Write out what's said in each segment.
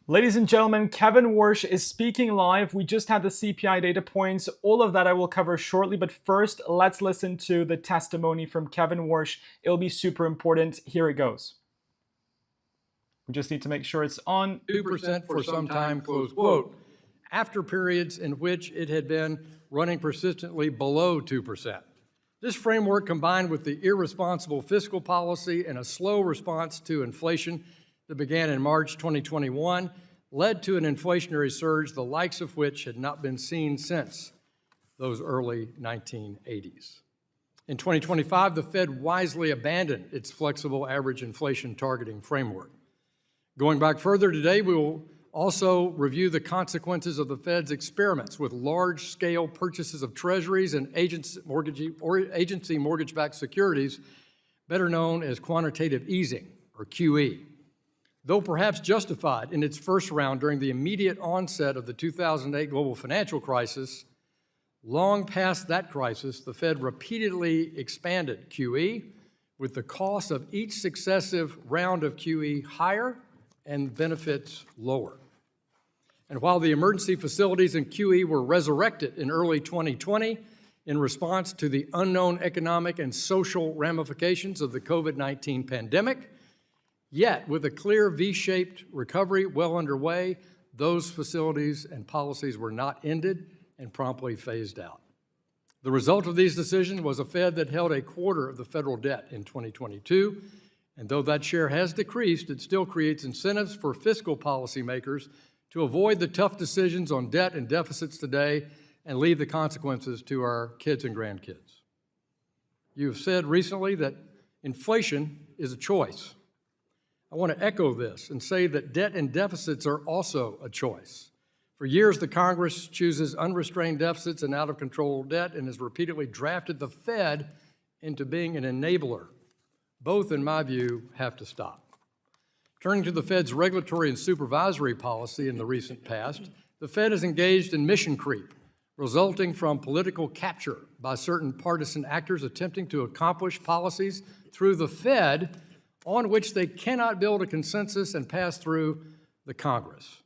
Ladies and gentlemen, Kevin Warsh is speaking live. We just had the CPI data points. All of that I will cover shortly, but first, let's listen to the testimony from Kevin Warsh. It'll be super important. Here it goes. We just need to make sure it's on. 2% for some time, close quote, after periods in which it had been running persistently below 2%. This framework, combined with the irresponsible fiscal policy and a slow response to inflation that began in March 2021, led to an inflationary surge the likes of which had not been seen since those early 1980s. In 2025, the Fed wisely abandoned its flexible average inflation targeting framework. Going back further today, we will also review the consequences of the Fed's experiments with large-scale purchases of treasuries and agency mortgage-backed securities, better known as quantitative easing, or QE. Though perhaps justified in its first round during the immediate onset of the 2008 global financial crisis, long past that crisis, the Fed repeatedly expanded QE, with the cost of each successive round of QE higher and benefits lower. And while the emergency facilities in QE were resurrected in early 2020 in response to the unknown economic and social ramifications of the COVID-19 pandemic, yet with a clear V-shaped recovery well underway, those facilities and policies were not ended and promptly phased out. The result of these decisions was a Fed that held a quarter of the federal debt in 2022, and though that share has decreased, it still creates incentives for fiscal policymakers to avoid the tough decisions on debt and deficits today and leave the consequences to our kids and grandkids. You have said recently that inflation is a choice. I want to echo this and say that debt and deficits are also a choice. For years, the Congress chooses unrestrained deficits and out-of-control debt and has repeatedly drafted the Fed into being an enabler. Both, in my view, have to stop. Turning to the Fed's regulatory and supervisory policy in the recent past, the Fed has engaged in mission creep, resulting from political capture by certain partisan actors attempting to accomplish policies through the Fed on which they cannot build a consensus and pass through the Congress.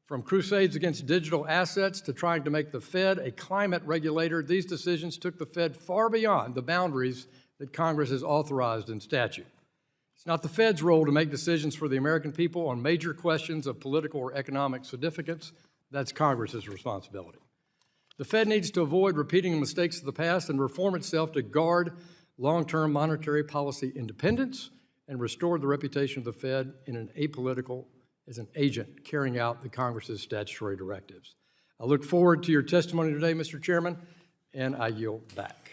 From crusades against digital assets to trying to make the Fed a climate regulator, these decisions took the Fed far beyond the boundaries that Congress has authorized in statute. It's not the Fed's role to make decisions for the American people on major questions of political or economic significance. That's Congress's responsibility. The Fed needs to avoid repeating the mistakes of the past and reform itself to guard long-term monetary policy independence and restore the reputation of the Fed in an apolitical as an agent carrying out the Congress's statutory directives. I look forward to your testimony today, Mr. Chairman, and I yield back.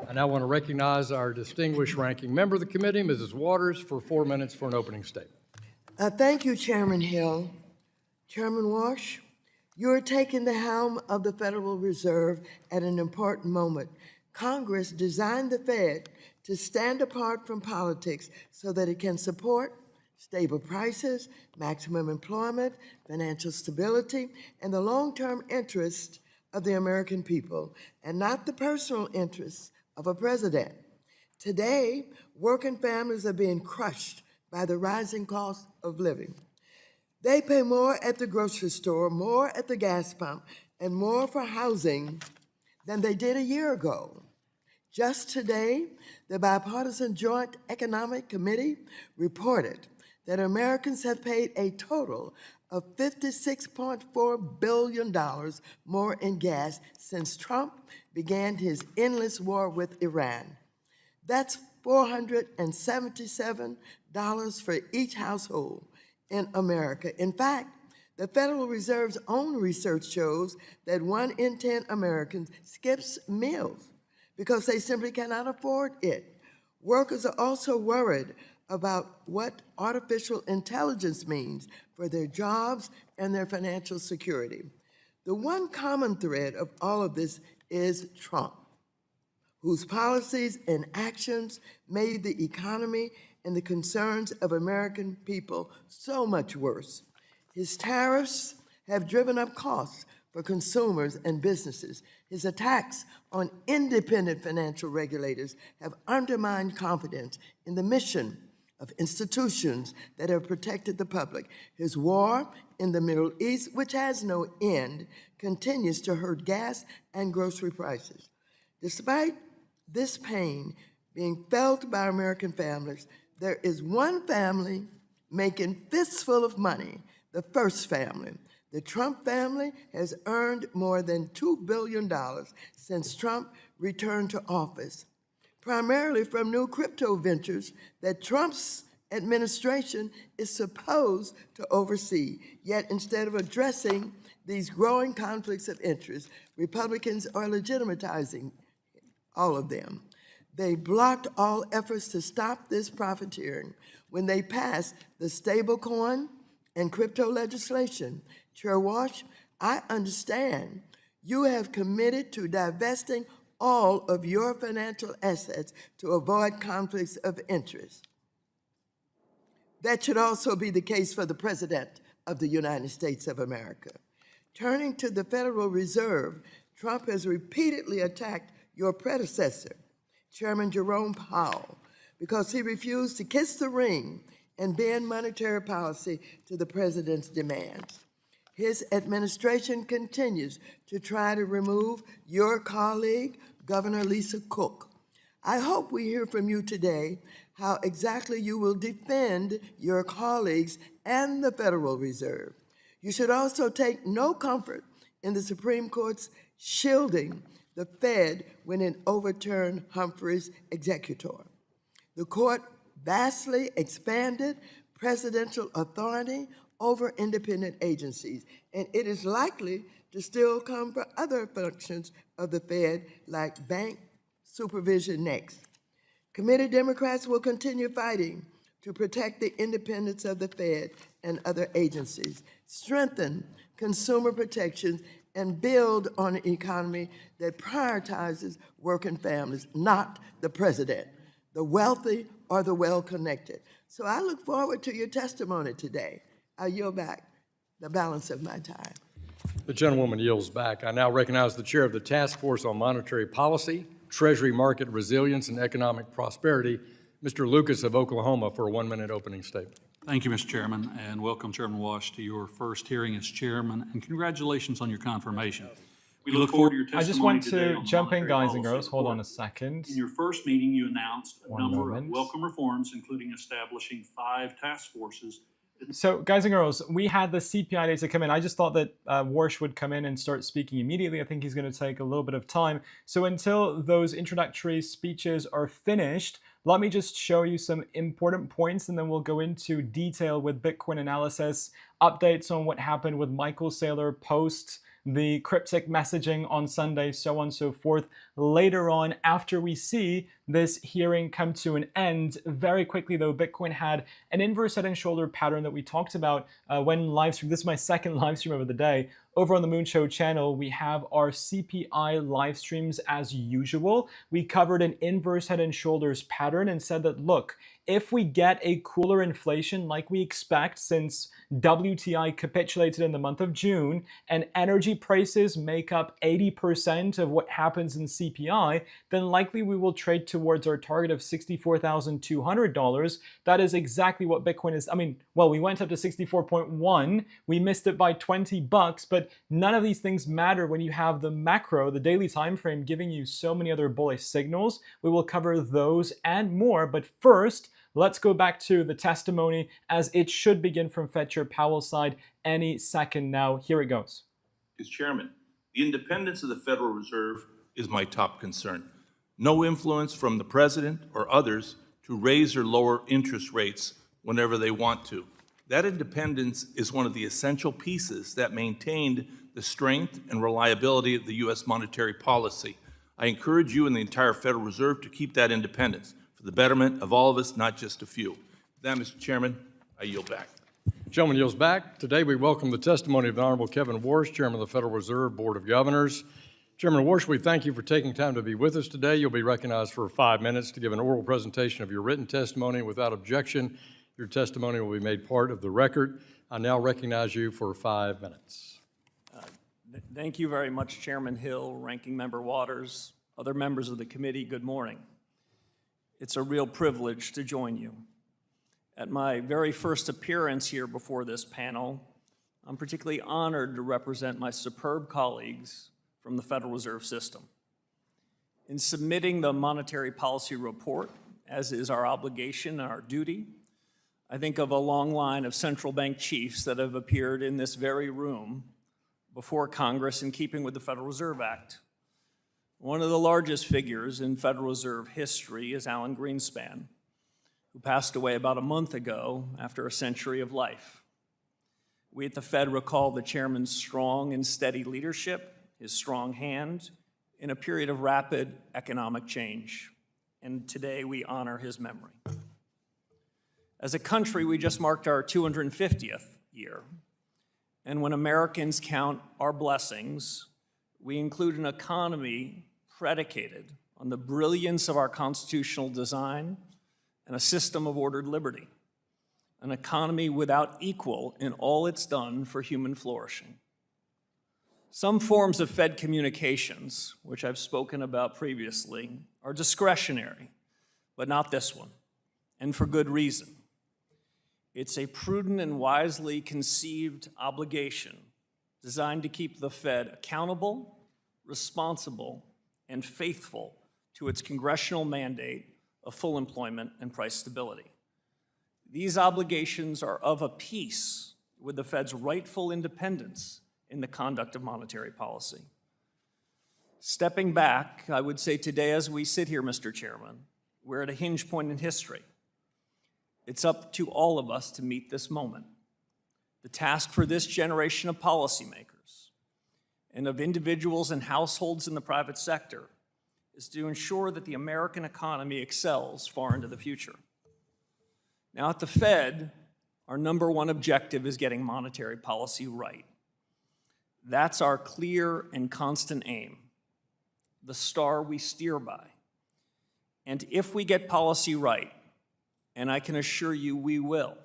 I now want to recognize our distinguished ranking member of the committee, Mrs. Waters, for 4 minutes for an opening statement. Thank you, Chairman Hill. Chairman Warsh, you are taking the helm of the Federal Reserve at an important moment. Congress designed the Fed to stand apart from politics so that it can support stable prices, maximum employment, financial stability, and the long-term interest of the American people, and not the personal interests of a president. Today, working families are being crushed by the rising cost of living. They pay more at the grocery store, more at the gas pump, and more for housing than they did a year ago. Just today, the Bipartisan Joint Economic Committee reported that Americans have paid a total of $56.4 billion more in gas since Trump began his endless war with Iran. That's $477 for each household in America. In fact, the Federal Reserve's own research shows that 1 in 10 Americans skips meals because they simply cannot afford it. Workers are also worried about what artificial intelligence means for their jobs and their financial security. The one common thread of all of this is Trump, whose policies and actions made the economy and the concerns of American people so much worse. His tariffs have driven up costs for consumers and businesses. His attacks on independent financial regulators have undermined confidence in the mission of institutions that have protected the public. His war in the Middle East, which has no end, continues to hurt gas and grocery prices. Despite this pain being felt by American families, there is one family making fistful of money, the first family. The Trump family has earned more than $2 billion since Trump returned to office, primarily from new crypto ventures that Trump's administration is supposed to oversee. Yet instead of addressing these growing conflicts of interest, Republicans are legitimatizing all of them. They blocked all efforts to stop this profiteering when they passed the stablecoin and crypto legislation. Chair Warsh, I understand you have committed to divesting all of your financial assets to avoid conflicts of interest. That should also be the case for the President of the United States of America. Turning to the Federal Reserve, Trump has repeatedly attacked your predecessor, Chairman Jerome Powell, because he refused to kiss the ring and bend monetary policy to the president's demands. His administration continues to try to remove your colleague, Governor Lisa Cook. I hope we hear from you today how exactly you will defend your colleagues and the Federal Reserve. You should also take no comfort in the Supreme Court's shielding the Fed when it overturned Humphrey's executor. The court vastly expanded presidential authority over independent agencies, and it is likely to still come for other functions of the Fed, like bank supervision next. Committed Democrats will continue fighting to protect the independence of the Fed and other agencies, strengthen consumer protections, and build on an economy that prioritizes working families, not the president, the wealthy or the well-connected. So I look forward to your testimony today. I yield back the balance of my time. The gentlewoman yields back. I now recognize the chair of the Task Force on Monetary Policy, Treasury Market Resilience, and Economic Prosperity, Mr. Lucas of Oklahoma, for a 1-minute opening statement. Thank you, Mr. Chairman, and welcome, Chairman Warsh, to your first hearing as chairman, and congratulations on your confirmation. We look forward to your testimony. I just want today to on the jump in, monetary guys and policy girls. Hold report. on a second. In your first meeting, you announced a One number moment. of welcome reforms, including establishing 5 task forces. So, guys and girls, we had the CPI data come in. I just thought that Warsh would come in and start speaking immediately. I think he's going to take a little bit of time. So until those introductory speeches are finished, let me just show you some important points, and then we'll go into detail with Bitcoin analysis, updates on what happened with Michael Saylor post the cryptic messaging on Sunday, so on and so forth, later on after we see this hearing come to an end. Very quickly though, Bitcoin had an inverse head and shoulder pattern that we talked about when live stream. This is my second live stream of the day. Over on the Moon Show channel, we have our CPI live streams as usual. We covered an inverse head and shoulders pattern and said that, look, if we get a cooler inflation like we expect, since WTI capitulated in the month of June and energy prices make up 80% of what happens in CPI, then likely we will trade towards our target of $64,200. That is exactly what Bitcoin is. I mean, well, we went up to 64.1. We missed it by 20 bucks, but none of these things matter when you have the macro, the daily time frame, giving you so many other bullish signals. We will cover those and more, but first, let's go back to the testimony, as it should begin from Fetcher Powell's side any second now. Here it goes. As chairman, the independence of the Federal Reserve is my top concern. No influence from the president or others to raise or lower interest rates whenever they want to. That independence is one of the essential pieces that maintained the strength and reliability of the U.S. monetary policy. I encourage you and the entire Federal Reserve to keep that independence for the betterment of all of us, not just a few. With that, Mr. Chairman, I yield back. Gentleman yields back. Today we welcome the testimony of the Honorable Kevin Warsh, Chairman of the Federal Reserve Board of Governors. Chairman Warsh, we thank you for taking time to be with us today. You'll be recognized for 5 minutes to give an oral presentation of your written testimony. Without objection, your testimony will be made part of the record. I now recognize you for 5 minutes. Thank you very much, Chairman Hill, Ranking Member Waters, other members of the committee. Good morning. It's a real privilege to join you. At my very first appearance here before this panel, I'm particularly honored to represent my superb colleagues from the Federal Reserve System. In submitting the monetary policy report, as is our obligation and our duty, I think of a long line of central bank chiefs that have appeared in this very room before Congress in keeping with the Federal Reserve Act. One of the largest figures in Federal Reserve history is Alan Greenspan, who passed away about a month ago after a century of life. We at the Fed recall the chairman's strong and steady leadership, his strong hand, in a period of rapid economic change. And today we honor his memory. As a country, we just marked our 250th year. And when Americans count our blessings, we include an economy predicated on the brilliance of our constitutional design and a system of ordered liberty, an economy without equal in all it's done for human flourishing. Some forms of Fed communications, which I've spoken about previously, are discretionary, but not this one, and for good reason. It's a prudent and wisely conceived obligation designed to keep the Fed accountable, responsible, and faithful to its congressional mandate of full employment and price stability. These obligations are of a piece with the Fed's rightful independence in the conduct of monetary policy. Stepping back, I would say today as we sit here, Mr. Chairman, we're at a hinge point in history. It's up to all of us to meet this moment. The task for this generation of policymakers and of individuals and households in the private sector is to ensure that the American economy excels far into the future. Now at the Fed, our number one objective is getting monetary policy right. That's our clear and constant aim, the star we steer by. And if we get policy right, and I can assure you we will,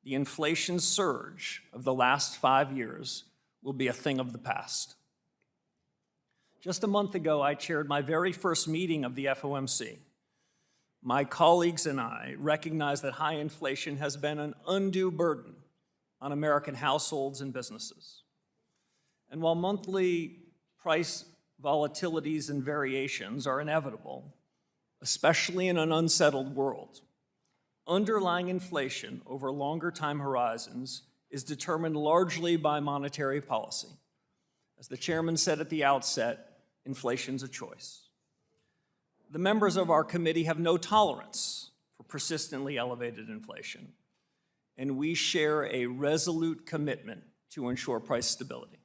the inflation surge of the last 5 years will be a thing of the past. Just a month ago, I chaired my very first meeting of the FOMC. My colleagues and I recognize that high inflation has been an undue burden on American households and businesses. And while monthly price volatilities and variations are inevitable, especially in an unsettled world, underlying inflation over longer time horizons is determined largely by monetary policy. As the chairman said at the outset, inflation's a choice. The members of our committee have no tolerance for persistently elevated inflation, and we share a resolute commitment to ensure price stability.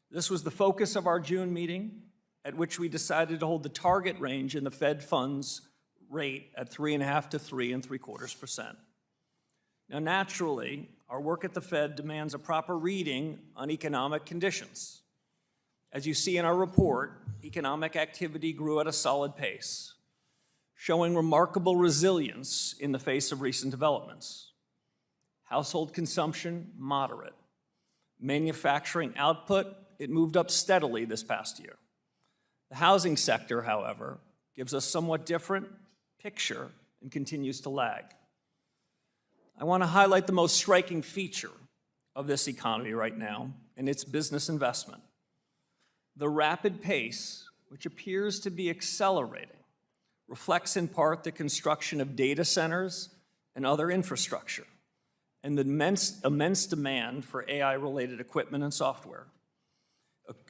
This was the focus of our June meeting, at which we decided to hold the target range in the Fed funds rate at 3.5 to 3.75%. Now, naturally, our work at the Fed demands a proper reading on economic conditions. As you see in our report, economic activity grew at a solid pace, showing remarkable resilience in the face of recent developments. Household consumption, moderate. Manufacturing output, it moved up steadily this past year. The housing sector, however, gives a somewhat different picture and continues to lag. I want to highlight the most striking feature of this economy right now, and it's business investment. The rapid pace, which appears to be accelerating, reflects in part the construction of data centers and other infrastructure, and the immense demand for AI-related equipment and software.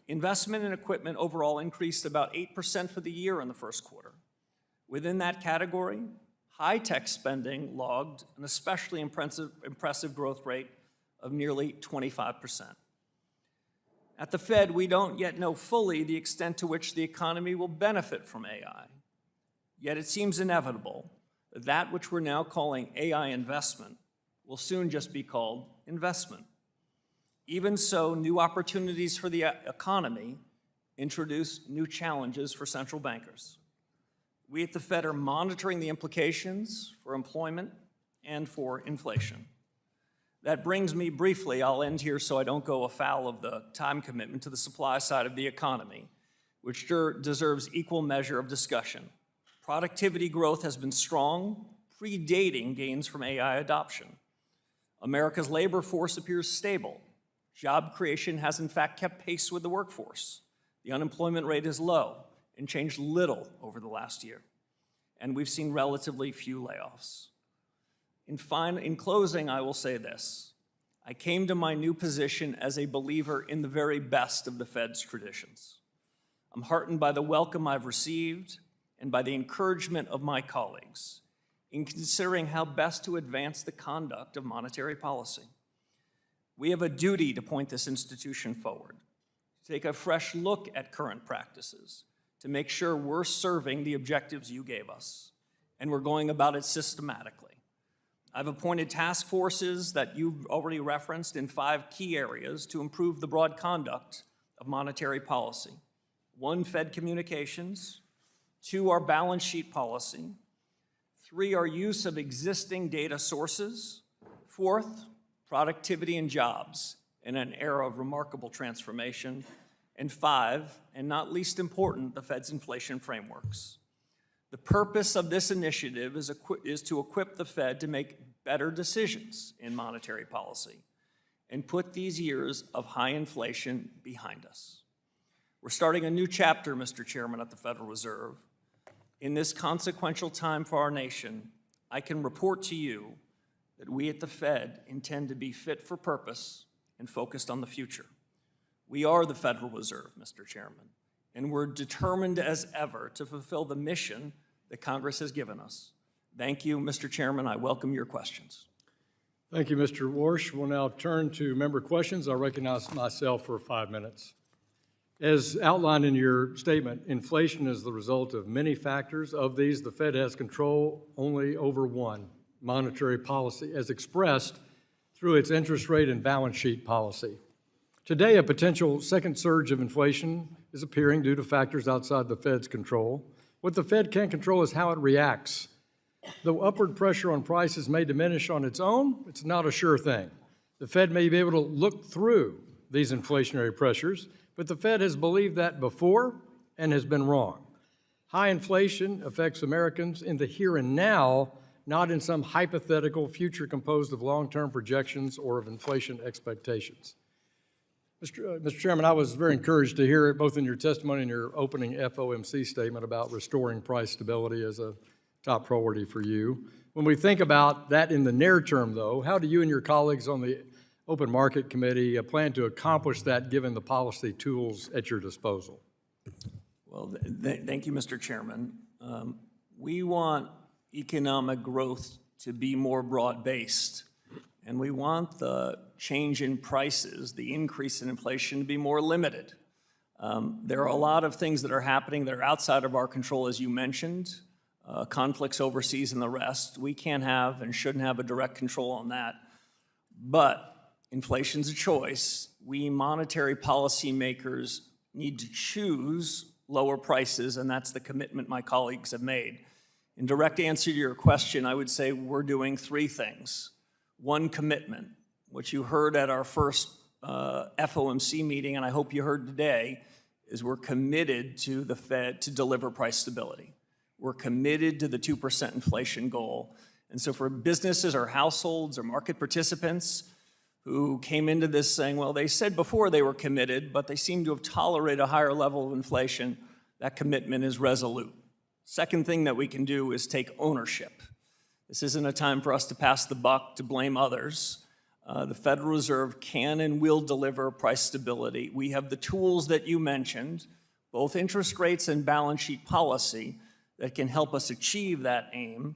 Investment in equipment overall increased about 8% for the year in the first quarter. Within that category, high-tech spending logged an especially impressive growth rate of nearly 25%. At the Fed, we don't yet know fully the extent to which the economy will benefit from AI. Yet it seems inevitable that that which we're now calling AI investment will soon just be called investment. Even so, new opportunities for the economy introduce new challenges for central bankers. We at the Fed are monitoring the implications for employment and for inflation. That brings me briefly, I'll end here so I don't go afoul of the time commitment, to the supply side of the economy, which deserves equal measure of discussion. Productivity growth has been strong, predating gains from AI adoption. America's labor force appears stable. Job creation has in fact kept pace with the workforce. The unemployment rate is low and changed little over the last year. And we've seen relatively few layoffs. In closing, I will say this. I came to my new position as a believer in the very best of the Fed's traditions. I'm heartened by the welcome I've received and by the encouragement of my colleagues in considering how best to advance the conduct of monetary policy. We have a duty to point this institution forward, to take a fresh look at current practices, to make sure we're serving the objectives you gave us, and we're going about it systematically. I've appointed task forces that you've already referenced in 5 key areas to improve the broad conduct of monetary policy. 1, Fed communications. 2, our balance sheet policy. 3, our use of existing data sources. 4th, productivity and jobs in an era of remarkable transformation. And 5, and not least important, the Fed's inflation frameworks. The purpose of this initiative is to equip the Fed to make better decisions in monetary policy and put these years of high inflation behind us. We're starting a new chapter, Mr. Chairman, at the Federal Reserve. In this consequential time for our nation, I can report to you that we at the Fed intend to be fit for purpose and focused on the future. We are the Federal Reserve, Mr. Chairman, and we're determined as ever to fulfill the mission that Congress has given us. Thank you, Mr. Chairman. I welcome your questions. Thank you, Mr. Warsh. We'll now turn to member questions. I recognize myself for 5 minutes. As outlined in your statement, inflation is the result of many factors. Of these, the Fed has control only over one, monetary policy, as expressed through its interest rate and balance sheet policy. Today, a potential second surge of inflation is appearing due to factors outside the Fed's control. What the Fed can control is how it reacts. Though upward pressure on prices may diminish on its own, it's not a sure thing. The Fed may be able to look through these inflationary pressures, but the Fed has believed that before and has been wrong. High inflation affects Americans in the here and now, not in some hypothetical future composed of long-term projections or of inflation expectations. Mr. Chairman, I was very encouraged to hear both in your testimony and your opening FOMC statement about restoring price stability as a top priority for you. When we think about that in the near term, though, how do you and your colleagues on the Open Market Committee plan to accomplish that given the policy tools at your disposal? Well, thank you, Mr. Chairman. We want economic growth to be more broad-based, and we want the change in prices, the increase in inflation, to be more limited. There are a lot of things that are happening that are outside of our control, as you mentioned, conflicts overseas and the rest. We can't have and shouldn't have a direct control on that. But inflation's a choice. We monetary policymakers need to choose lower prices, and that's the commitment my colleagues have made. In direct answer to your question, I would say we're doing 3 things. 1, commitment, which you heard at our first FOMC meeting, and I hope you heard today, is we're committed to the Fed to deliver price stability. We're committed to the 2% inflation goal. And so for businesses or households or market participants who came into this saying, well, they said before they were committed, but they seem to have tolerated a higher level of inflation, that commitment is resolute. Second thing that we can do is take ownership. This isn't a time for us to pass the buck, to blame others. The Federal Reserve can and will deliver price stability. We have the tools that you mentioned, both interest rates and balance sheet policy, that can help us achieve that aim.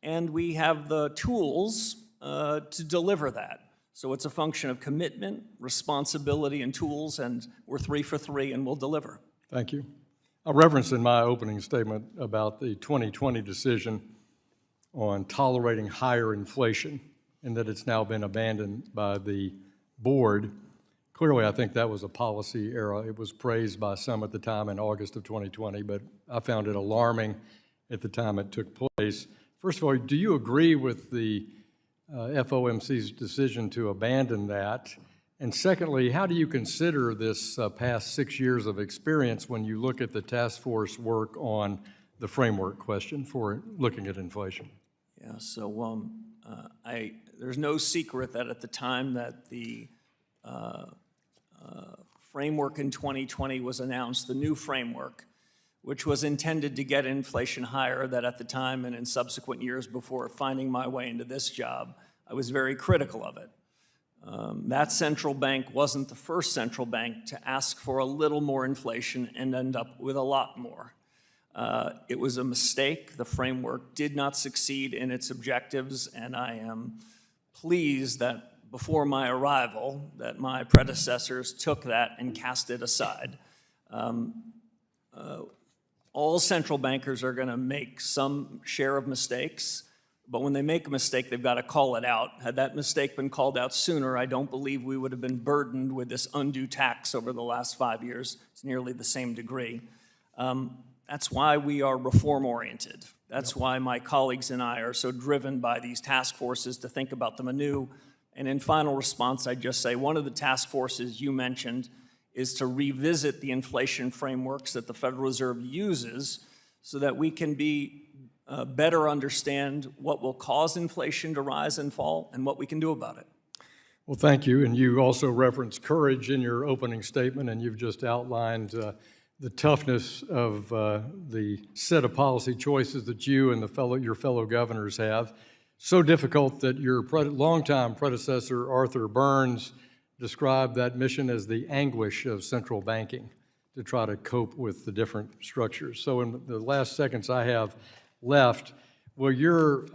And we have the tools to deliver that. So it's a function of commitment, responsibility, and tools, and we're 3 for 3, and we'll deliver. Thank you. I referenced in my opening statement about the 2020 decision on tolerating higher inflation and that it's now been abandoned by the board. Clearly, I think that was a policy error. It was praised by some at the time in August of 2020, but I found it alarming at the time it took place. First of all, do you agree with the FOMC's decision to abandon that? And secondly, how do you consider this past 6 years of experience when you look at the task force work on the framework question for looking at inflation? Yeah, so there's no secret that at the time that the framework in 2020 was announced, the new framework, which was intended to get inflation higher, that at the time and in subsequent years before finding my way into this job, I was very critical of it. That central bank wasn't the first central bank to ask for a little more inflation and end up with a lot more. It was a mistake. The framework did not succeed in its objectives, and I am pleased that before my arrival, that my predecessors took that and cast it aside. All central bankers are going to make some share of mistakes, but when they make a mistake, they've got to call it out. Had that mistake been called out sooner, I don't believe we would have been burdened with this undue tax over the last 5 years. It's nearly the same degree. That's why we are reform-oriented. That's why my colleagues and I are so driven by these task forces to think about them anew. And in final response, I'd just say one of the task forces you mentioned is to revisit the inflation frameworks that the Federal Reserve uses so that we can better understand what will cause inflation to rise and fall and what we can do about it. Well, thank you. And you also referenced courage in your opening statement, and you've just outlined the toughness of the set of policy choices that you and your fellow governors have. So difficult that your longtime predecessor, Arthur Burns, described that mission as the anguish of central banking to try to cope with the different structures. So in the last seconds I have left, will your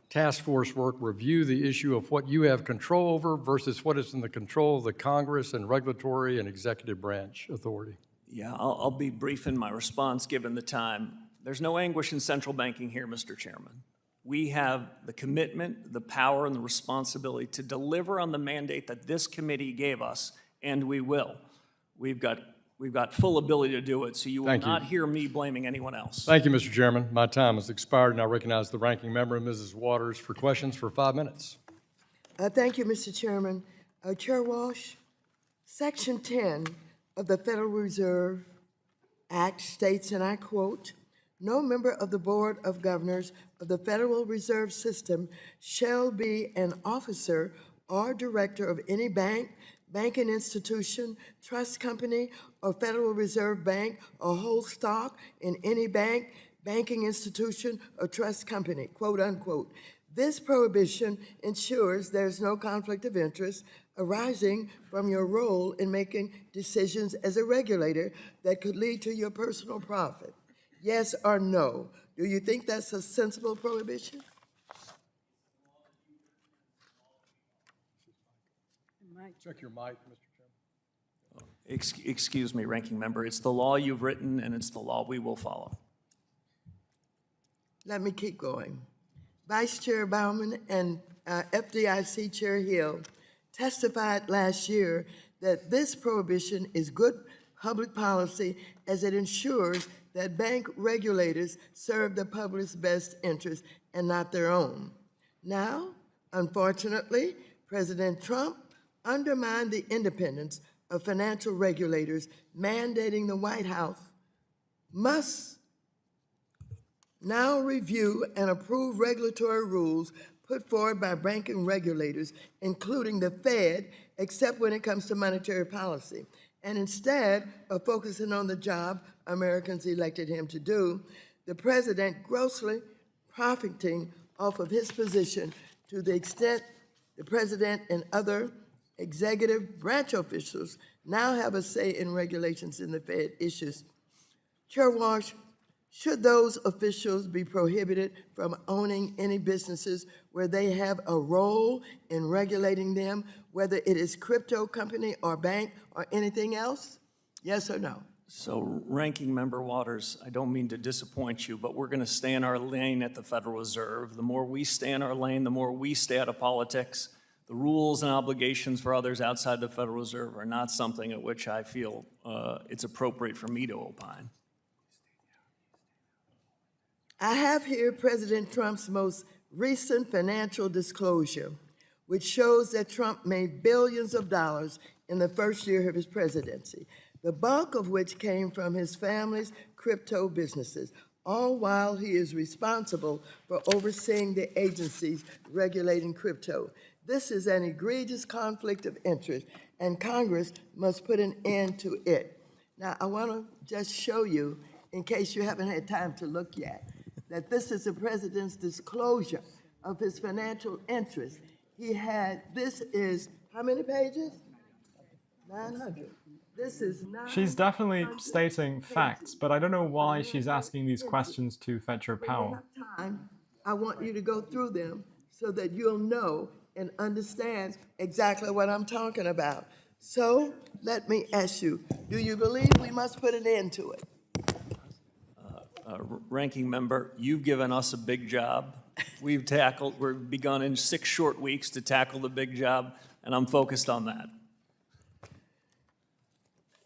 task force work review the issue of what you have control over versus what is in the control of the Congress and regulatory and executive branch authority? Yeah, I'll be brief in my response given the time. There's no anguish in central banking here, Mr. Chairman. We have the commitment, the power, and the responsibility to deliver on the mandate that this committee gave us, and we will. We've got full ability to do it, so you will not hear me blaming anyone else. Thank you, Mr. Chairman. My time has expired, and I recognize the ranking member, Mrs. Waters, for questions for 5 minutes. Thank you, Mr. Chairman. Chair Walsh, Section 10 of the Federal Reserve Act states, and I quote, "No member of the Board of Governors of the Federal Reserve System shall be an officer or director of any bank, banking institution, trust company, or Federal Reserve Bank, or hold stock in any bank, banking institution, or trust company," quote unquote. This prohibition ensures there's no conflict of interest arising from your role in making decisions as a regulator that could lead to your personal profit. Yes or no? Do you think that's a sensible prohibition? Check your mic, Mr. Chairman. Excuse me, Ranking Member. It's the law you've written, and it's the law we will follow. Let me keep going. Vice Chair Baumann and FDIC Chair Hill testified last year that this prohibition is good public policy as it ensures that bank regulators serve the public's best interest and not their own. Now, unfortunately, President Trump undermined the independence of financial regulators, mandating the White House must now review and approve regulatory rules put forward by banking regulators, including the Fed, except when it comes to monetary policy. And instead of focusing on the job Americans elected him to do, the president grossly profiting off of his position to the extent the president and other executive branch officials now have a say in regulations in the Fed issues. Chair Walsh, should those officials be prohibited from owning any businesses where they have a role in regulating them, whether it is crypto company or bank or anything else? Yes or no? So, Ranking Member Waters, I don't mean to disappoint you, but we're going to stay in our lane at the Federal Reserve. The more we stay in our lane, the more we stay out of politics. The rules and obligations for others outside the Federal Reserve are not something at which I feel it's appropriate for me to opine. I have here President Trump's most recent financial disclosure, which shows that Trump made billions of dollars in the first year of his presidency, the bulk of which came from his family's crypto businesses. all while he is responsible for overseeing the agencies regulating crypto. This is an egregious conflict of interest, and Congress must put an end to it. Now, I want to just show you, in case you haven't had time to look yet, that this is the president's disclosure of his financial interests. This is, how many pages? 900. This is 900. She's definitely stating facts, but I don't know why she's asking these questions to Fetcher When you Powell. have time, I want you to go through them so that you'll know and understand exactly what I'm talking about. So let me ask you, do you believe we must put an end to it? Ranking member, you've given us a big job. We've begun in 6 short weeks to tackle the big job, and I'm focused on that.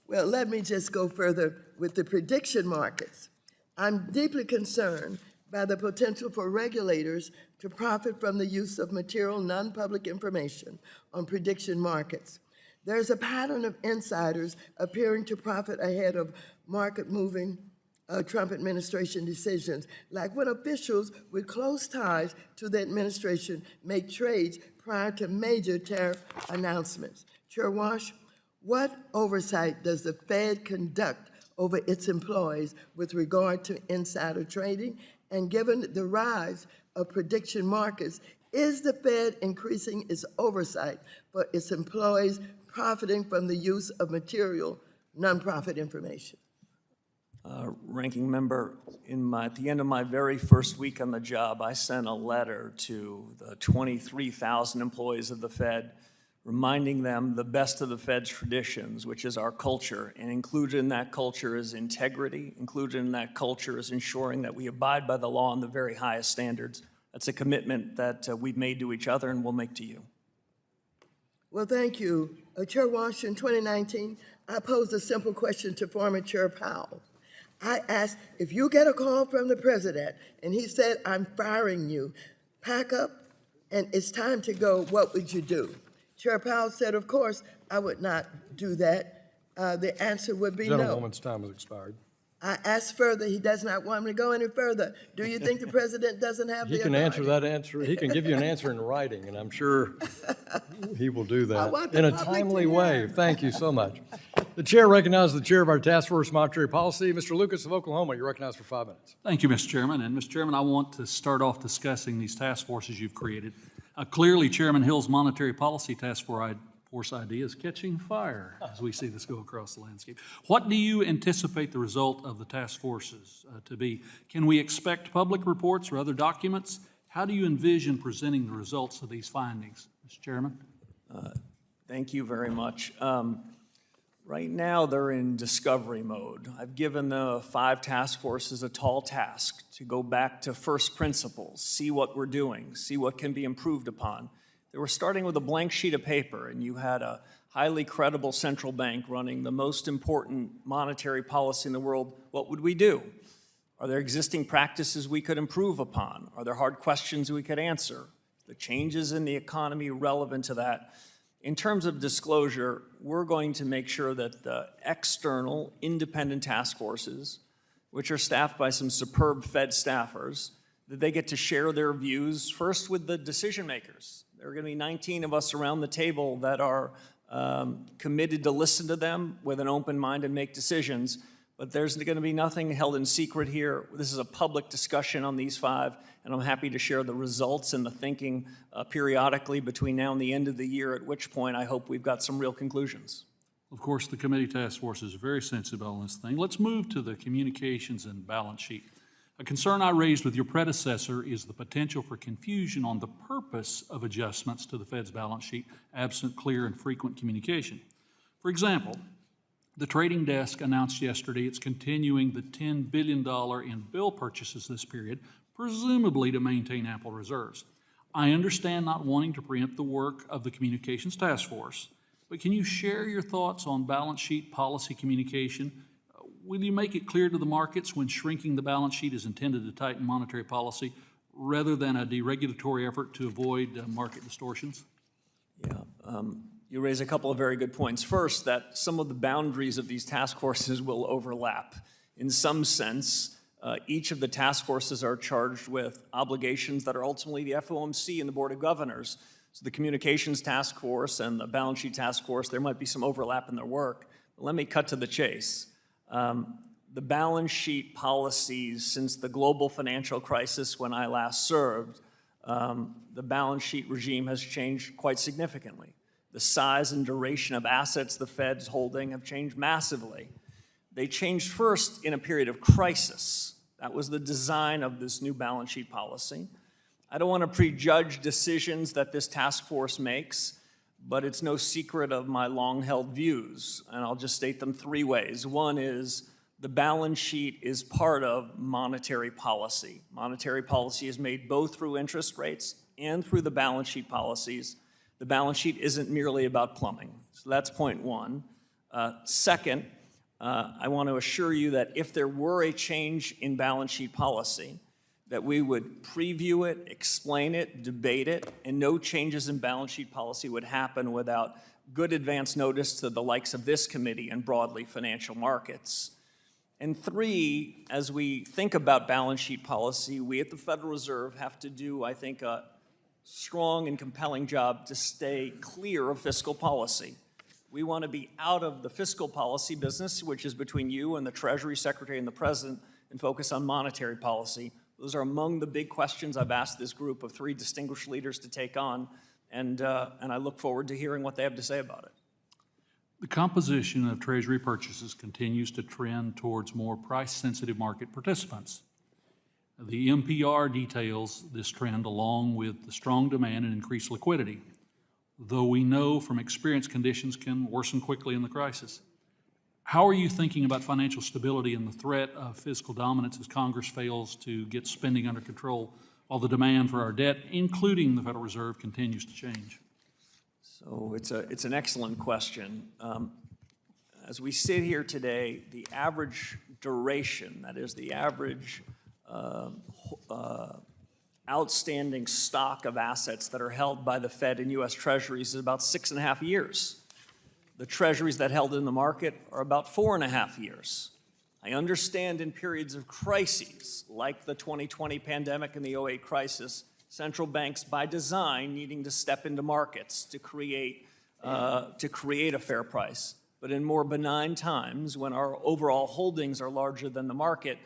Well, let me just go further with the prediction markets. I'm deeply concerned by the potential for regulators to profit from the use of material non-public information on prediction markets. There's a pattern of insiders appearing to profit ahead of market-moving Trump administration decisions, like when officials with close ties to the administration make trades prior to major tariff announcements. Chair Warsh, what oversight does the Fed conduct over its employees with regard to insider trading? And given the rise of prediction markets, is the Fed increasing its oversight for its employees profiting from the use of material nonprofit information? Ranking member, at the end of my very first week on the job, I sent a letter to the 23,000 employees of the Fed, reminding them the best of the Fed's traditions, which is our culture. And included in that culture is integrity. Included in that culture is ensuring that we abide by the law and the very highest standards. That's a commitment that we've made to each other and will make to you. Well, thank you. Chair Warsh, in 2019, I posed a simple question to former Chair Powell. I asked, if you get a call from the president and he said, I'm firing you, pack up and it's time to go, what would you do? Chair Powell said, of course, I would not do that. The answer would be no. Gentlewoman's time has expired. I asked further, he does not want me to go any further. Do you think the president doesn't have the He can authority? answer that answer, he can give you an answer in writing, and I'm sure he will do I want that the in a public to timely way. hear. Thank you so much. The chair recognizes the chair of our Task Force Monetary Policy, Mr. Lucas of Oklahoma. You're recognized for 5 minutes. Thank you, Mr. Chairman. And Mr. Chairman, I want to start off discussing these task forces you've created. Clearly, Chairman Hill's Monetary Policy Task Force idea is catching fire as we see this go across the landscape. What do you anticipate the result of the task forces to be? Can we expect public reports or other documents? How do you envision presenting the results of these findings, Mr. Chairman? Thank you very much. Right now, they're in discovery mode. I've given the 5 task forces a tall task to go back to first principles, see what we're doing, see what can be improved upon. They were starting with a blank sheet of paper, and you had a highly credible central bank running the most important monetary policy in the world. What would we do? Are there existing practices we could improve upon? Are there hard questions we could answer? The changes in the economy relevant to that? In terms of disclosure, we're going to make sure that the external independent task forces, which are staffed by some superb Fed staffers, that they get to share their views first with the decision makers. There are going to be 19 of us around the table that are committed to listen to them with an open mind and make decisions. But there's going to be nothing held in secret here. This is a public discussion on these 5, and I'm happy to share the results and the thinking periodically between now and the end of the year, at which point I hope we've got some real conclusions. Of course, the committee task force is very sensitive on this thing. Let's move to the communications and balance sheet. A concern I raised with your predecessor is the potential for confusion on the purpose of adjustments to the Fed's balance sheet, absent clear and frequent communication. For example, the trading desk announced yesterday it's continuing the $10 billion in bill purchases this period, presumably to maintain ample reserves. I understand not wanting to preempt the work of the Communications Task Force, but can you share your thoughts on balance sheet policy communication? Will you make it clear to the markets when shrinking the balance sheet is intended to tighten monetary policy rather than a deregulatory effort to avoid market distortions? Yeah. You raise a couple of very good points. First, that some of the boundaries of these task forces will overlap. In some sense, Each of the task forces are charged with obligations that are ultimately the FOMC and the Board of Governors. So the Communications Task Force and the Balance Sheet Task Force, there might be some overlap in their work. But let me cut to the chase. The balance sheet policies since the global financial crisis when I last served, the balance sheet regime has changed quite significantly. The size and duration of assets the Fed's holding have changed massively. They changed first in a period of crisis. That was the design of this new balance sheet policy. I don't want to prejudge decisions that this task force makes, but it's no secret of my long-held views, and I'll just state them three ways. One is the balance sheet is part of monetary policy. Monetary policy is made both through interest rates and through the balance sheet policies. The balance sheet isn't merely about plumbing. So that's point one. Second, I want to assure you that if there were a change in balance sheet policy, that we would preview it, explain it, debate it, and no changes in balance sheet policy would happen without good advance notice to the likes of this committee and broadly financial markets. And three, as we think about balance sheet policy, we at the Federal Reserve have to do, I think, a strong and compelling job to stay clear of fiscal policy. We want to be out of the fiscal policy business, which is between you and the Treasury Secretary and the President, and focus on monetary policy. Those are among the big questions I've asked this group of three distinguished leaders to take on, and I look forward to hearing what they have to say about it. The composition of Treasury purchases continues to trend towards more price-sensitive market participants. The MPR details this trend along with the strong demand and increased liquidity, though we know from experience conditions can worsen quickly in the crisis. How are you thinking about financial stability and the threat of fiscal dominance as Congress fails to get spending under control while the demand for our debt, including the Federal Reserve, continues to change? So it's an excellent question. As we sit here today, the average duration, that is the average outstanding stock of assets that are held by the Fed and U.S. Treasuries is about 6.5 years. The Treasuries that held in the market are about 4.5 years. I understand in periods of crises, like the 2020 pandemic and the 2008 crisis, central banks by design needing to step into markets to create a fair price. But in more benign times, when our overall holdings are larger than the market,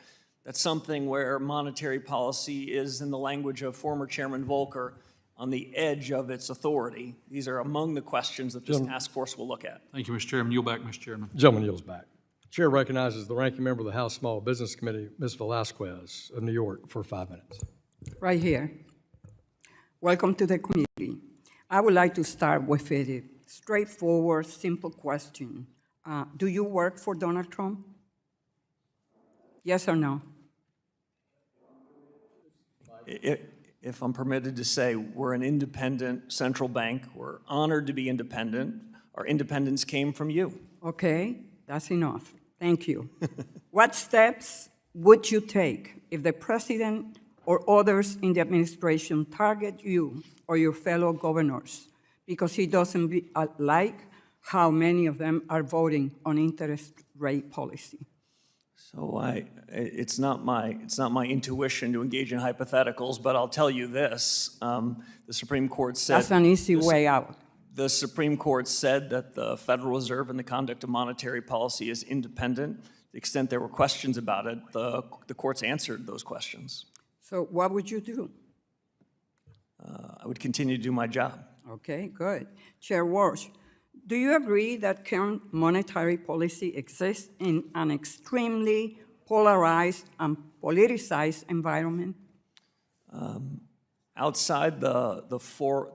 that's something where monetary policy is, in the language of former Chairman Volcker, on the edge of its authority. These are among the questions that this task force will look at. Thank you, Mr. Chairman. Yield back, Mr. Chairman. Gentleman yields back. Chair recognizes the ranking member of the House Small Business Committee, Ms. Velasquez of New York, for 5 minutes. Right here. Welcome to the committee. I would like to start with a straightforward, simple question. Do you work for Donald Trump? Yes or no? If I'm permitted to say, we're an independent central bank. We're honored to be independent. Our independence came from you. Okay, that's enough. Thank you. What steps would you take if the president or others in the administration target you or your fellow governors because he doesn't like how many of them are voting on interest rate policy? So it's not my intuition to engage in hypotheticals, but I'll tell you this: the Supreme Court said That's an easy way out. The Supreme Court said that the Federal Reserve and the conduct of monetary policy is independent. To the extent there were questions about it, the courts answered those questions. So what would you do? I would continue to do my job. Okay, good. Chair Warsh, do you agree that current monetary policy exists in an extremely polarized and politicized environment? Outside the four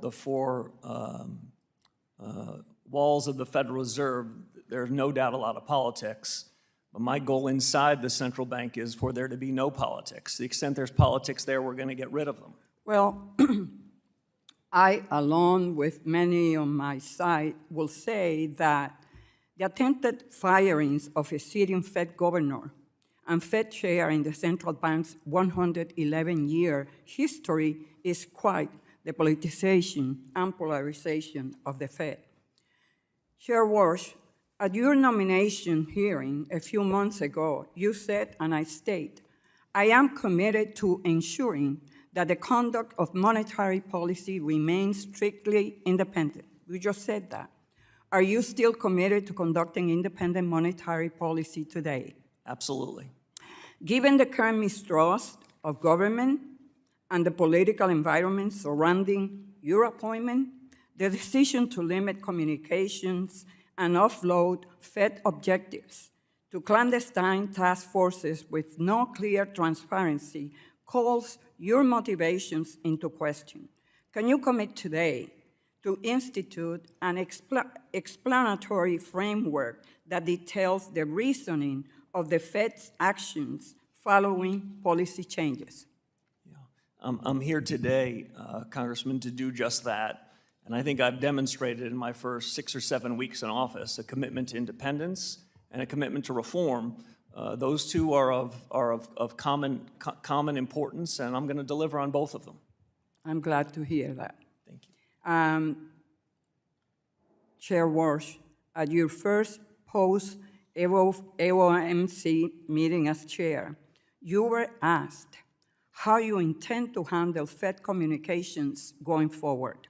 walls of the Federal Reserve, there's no doubt a lot of politics. But my goal inside the central bank is for there to be no politics. To the extent there's politics there, we're going to get rid of them. Well, I, along with many on my side, will say that the attempted firings of a sitting Fed governor and Fed chair in the central bank's 111-year history is quite the politicization and polarization of the Fed. Chair Warsh, at your nomination hearing a few months ago, you said, and I state, I am committed to ensuring that the conduct of monetary policy remains strictly independent. You just said that. Are you still committed to conducting independent monetary policy today? Absolutely. Given the current mistrust of government and the political environment surrounding your appointment, the decision to limit communications and offload Fed objectives to clandestine task forces with no clear transparency calls your motivations into question. Can you commit today to institute an explanatory framework that details the reasoning of the Fed's actions following policy changes? I'm here today, Congressman, to do just that. And I think I've demonstrated in my first 6 or 7 weeks in office a commitment to independence and a commitment to reform. Those two are of common importance, and I'm going to deliver on both of them. I'm glad to hear that. Thank you. Chair Warsh, at your first post-AOMC meeting as chair, you were asked how you intend to handle Fed communications going forward.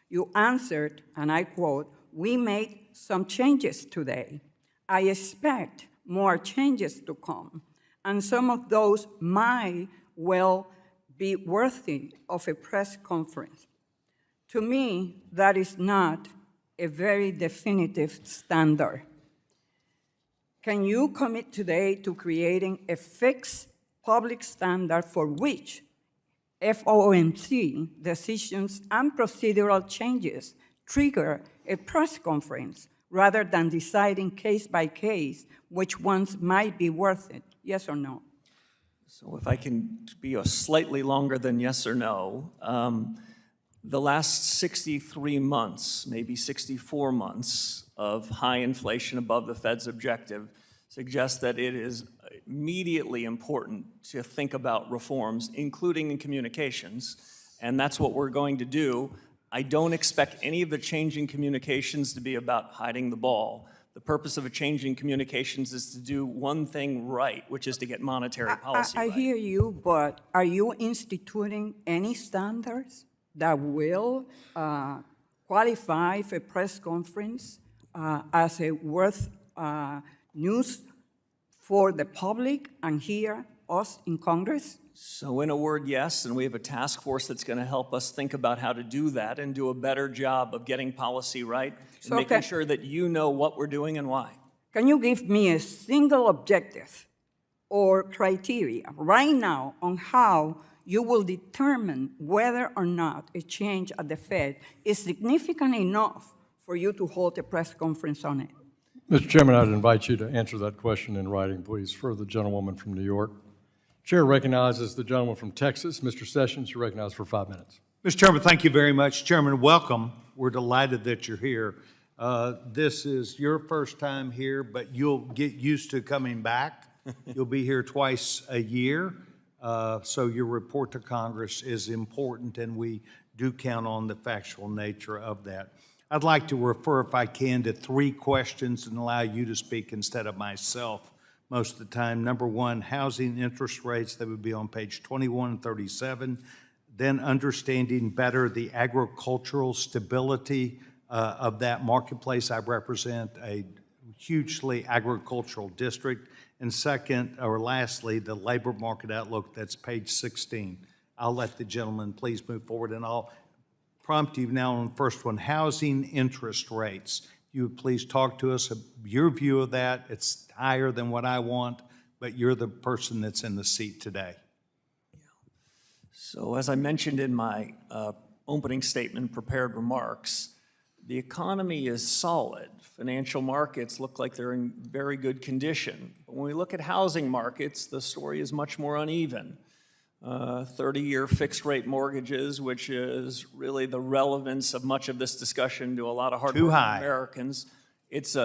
You answered, and I quote, "We made some changes today. I expect more changes to come, and some of those might well be worthy of a press conference." To me, that is not a very definitive standard. Can you commit today to creating a fixed public standard for which FOMC decisions and procedural changes trigger a press conference rather than deciding case by case which ones might be worth it? Yes or no? So if I can be slightly longer than yes or no, the last 63 months, maybe 64 months of high inflation above the Fed's objective suggests that it is immediately important to think about reforms, including in communications, and that's what we're going to do. I don't expect any of the changing communications to be about hiding the ball. The purpose of a change in communications is to do one thing right, which is to get monetary policy I right. hear you, but are you instituting any standards that will qualify for a press conference as a worth news for the public and hear us in Congress? So in a word, yes, and we have a task force that's going to help us think about how to do that and do a better job of getting policy right and making sure that you know what we're doing and why. Can you give me a single objective or criteria right now on how you will determine whether or not a change at the Fed is significant enough for you to hold a press conference on it? Mr. Chairman, I'd invite you to answer that question in writing, please, for the gentlewoman from New York. Chair recognizes the gentleman from Texas. Mr. Sessions, you're recognized for 5 minutes. Mr. Chairman, thank you very much. Chairman, welcome. We're delighted that you're here. This is your first time here, but you'll get used to coming back. You'll be here twice a year, so your report to Congress is important, and we do count on the factual nature of that. I'd like to refer, if I can, to 3 questions and allow you to speak instead of myself most of the time. Number 1, housing interest rates, that would be on page 21 and 37. Then understanding better the agricultural stability of that marketplace. I represent a hugely agricultural district. And second, or lastly, the labor market outlook, that's page 16. I'll let the gentleman please move forward, and I'll prompt you now on the first one, housing interest rates. You would please talk to us, your view of that. It's higher than what I want, but you're the person that's in the seat today. So as I mentioned in my opening statement, prepared remarks, the economy is solid. Financial markets look like they're in very good condition. But when we look at housing markets, the story is much more uneven. 30-year fixed-rate mortgages, which is really the relevance of much of this discussion to a lot of hardworking Americans. It's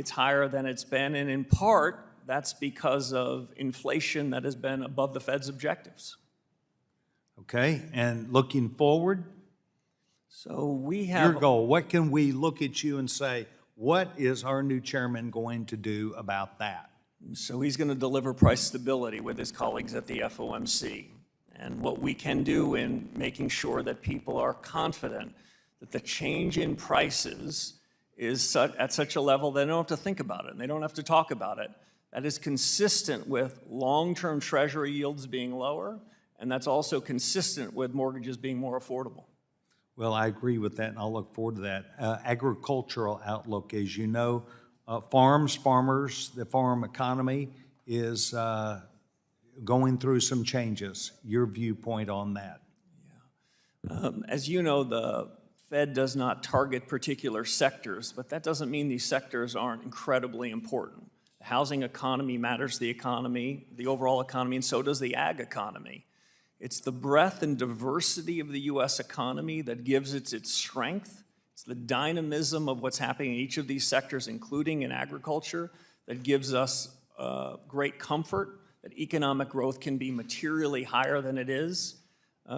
higher than it's been, and in part, that's because of inflation that has been above the Fed's objectives. Okay, and looking forward? So we have... Your goal, what can we look at you and say, what is our new chairman going to do about that? So he's going to deliver price stability with his colleagues at the FOMC. And what we can do in making sure that people are confident that the change in prices is at such a level they don't have to think about it and they don't have to talk about it. That is consistent with long-term Treasury yields being lower, and that's also consistent with mortgages being more affordable. Well, I agree with that, and I'll look forward to that. Agricultural outlook, as you know, farmers, the farm economy is going through some changes. Your viewpoint on that? As you know, the Fed does not target particular sectors, but that doesn't mean these sectors aren't incredibly important. The housing economy matters to the economy, the overall economy, and so does the ag economy. It's the breadth and diversity of the U.S. economy that gives it its strength. It's the dynamism of what's happening in each of these sectors, including in agriculture, that gives us great comfort that economic growth can be materially higher than it is.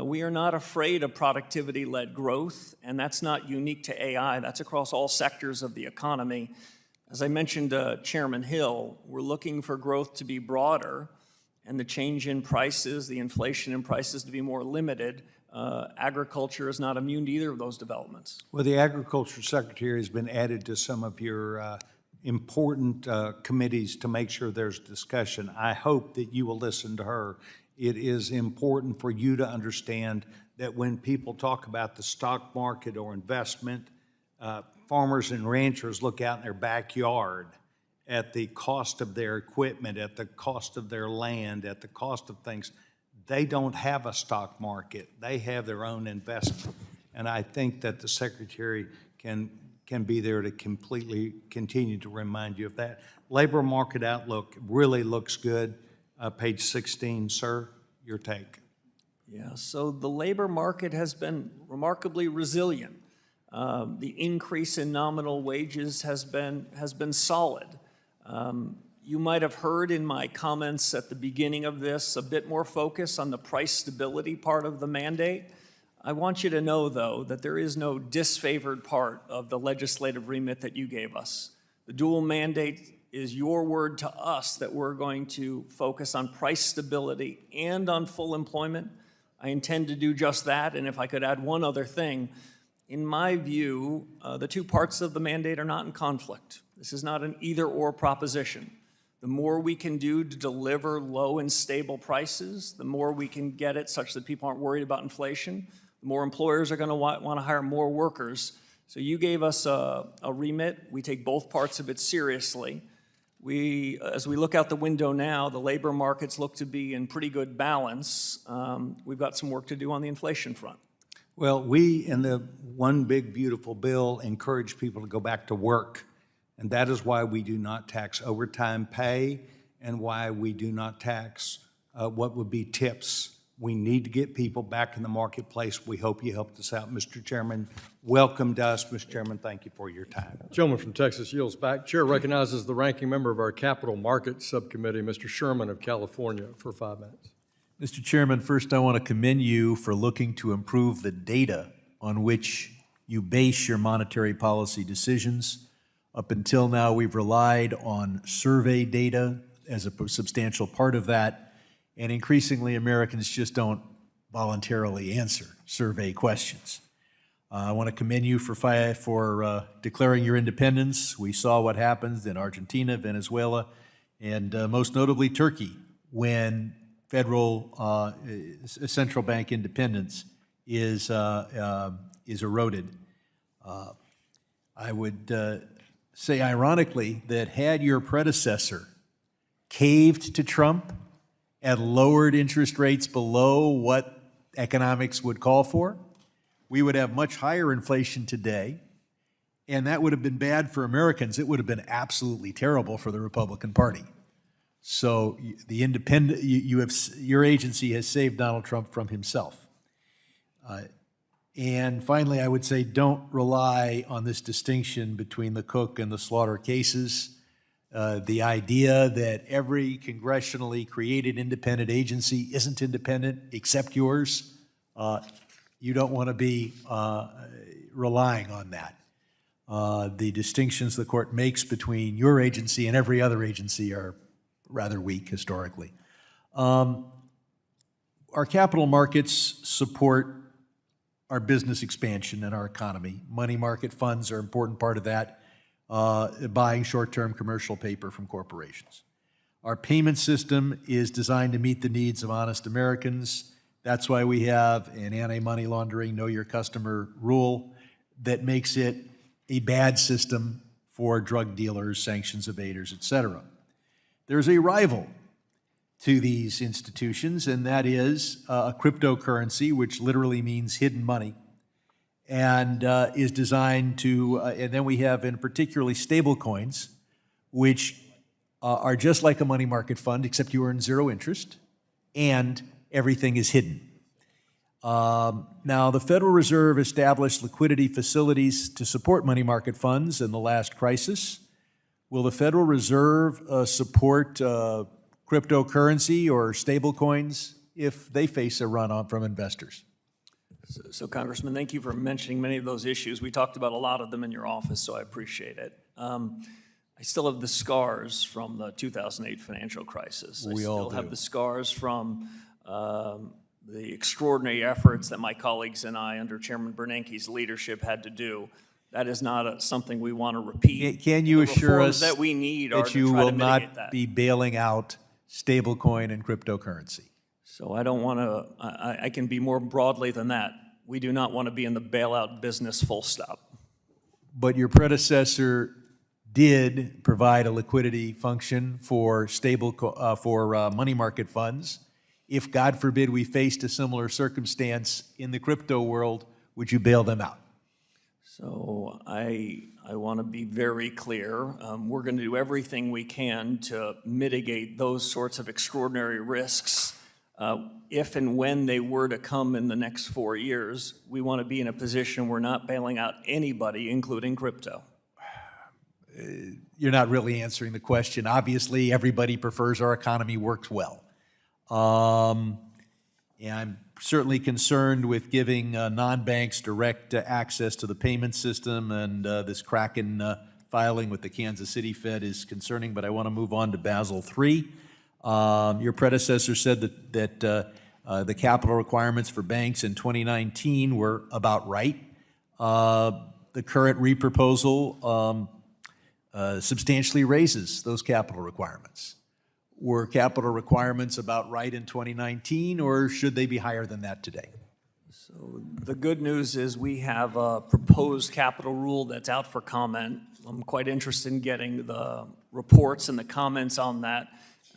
We are not afraid of productivity-led growth, and that's not unique to AI. That's across all sectors of the economy. As I mentioned to Chairman Hill, we're looking for growth to be broader and the change in prices, the inflation in prices to be more limited. Agriculture is not immune to either of those developments. Well, the Agriculture Secretary has been added to some of your important committees to make sure there's discussion. I hope that you will listen to her. It is important for you to understand that when people talk about the stock market or investment, farmers and ranchers look out in their backyard at the cost of their equipment, at the cost of their land, at the cost of things. They don't have a stock market. They have their own investment. And I think that the Secretary can be there to completely continue to remind you of that. Labor market outlook really looks good. Page 16, sir, your take. Yeah, so the labor market has been remarkably resilient. The increase in nominal wages has been solid. You might have heard in my comments at the beginning of this a bit more focus on the price stability part of the mandate. I want you to know, though, that there is no disfavored part of the legislative remit that you gave us. The dual mandate is your word to us that we're going to focus on price stability and on full employment. I intend to do just that, and if I could add one other thing, in my view, the two parts of the mandate are not in conflict. This is not an either-or proposition. The more we can do to deliver low and stable prices, the more we can get it such that people aren't worried about inflation, the more employers are going to want to hire more workers. So you gave us a remit. We take both parts of it seriously. As we look out the window now, the labor markets look to be in pretty good balance. We've got some work to do on the inflation front. Well, we in the One Big Beautiful Bill encourage people to go back to work. And that is why we do not tax overtime pay and why we do not tax what would be tips. We need to get people back in the marketplace. We hope you helped us out. Mr. Chairman, welcome to us. Mr. Chairman, thank you for your time. Gentleman from Texas yields back. Chair recognizes the ranking member of our Capital Markets Subcommittee, Mr. Sherman of California, for 5 minutes. Mr. Chairman, first I want to commend you for looking to improve the data on which you base your monetary policy decisions. Up until now, we've relied on survey data as a substantial part of that, and increasingly Americans just don't voluntarily answer survey questions. I want to commend you for declaring your independence. We saw what happens in Argentina, Venezuela, and most notably Turkey when federal central bank independence is eroded. I would say ironically that had your predecessor caved to Trump and lowered interest rates below what economics would call for, we would have much higher inflation today, and that would have been bad for Americans. It would have been absolutely terrible for the Republican Party. So the independent, your agency has saved Donald Trump from himself. And finally, I would say don't rely on this distinction between the Cook and the Slaughter cases. The idea that every congressionally created independent agency isn't independent except yours, you don't want to be relying on that. The distinctions the court makes between your agency and every other agency are rather weak historically. Our capital markets support our business expansion and our economy. Money market funds are an important part of that, buying short-term commercial paper from corporations. Our payment system is designed to meet the needs of honest Americans. That's why we have an anti-money laundering, know your customer rule that makes it a bad system for drug dealers, sanctions evaders, et cetera. There's a rival to these institutions, and that is a cryptocurrency, which literally means hidden money, and is designed to, and then we have in particularly stable coins, which are just like a money market fund, except you earn zero interest, and everything is hidden. Now, the Federal Reserve established liquidity facilities to support money market funds in the last crisis. Will the Federal Reserve support cryptocurrency or stable coins if they face a run-on from investors? So, Congressman, thank you for mentioning many of those issues. We talked about a lot of them in your office, so I appreciate it. I still have the scars from the 2008 financial crisis. We all still do. have the scars from the extraordinary efforts that my colleagues and I, under Chairman Bernanke's leadership, had to do. That is not something we want to repeat. Can you The assure reforms us that we need are that to you try to will mitigate not that. be bailing out stablecoin and cryptocurrency? So I don't want to, I can be more broadly than that. We do not want to be in the bailout business, full stop. But your predecessor did provide a liquidity function for money market funds. If, God forbid, we faced a similar circumstance in the crypto world, would you bail them out? So I want to be very clear. We're going to do everything we can to mitigate those sorts of extraordinary risks. If and when they were to come in the next 4 years, we want to be in a position we're not bailing out anybody, including crypto. You're not really answering the question. Obviously, everybody prefers our economy works well. And I'm certainly concerned with giving non-banks direct access to the payment system, and this Kraken filing with the Kansas City Fed is concerning, but I want to move on to Basel III. Your predecessor said that the capital requirements for banks in 2019 were about right. The current reproposal substantially raises those capital requirements. Were capital requirements about right in 2019, or should they be higher than that today? So the good news is we have a proposed capital rule that's out for comment. I'm quite interested in getting the reports and the comments on that,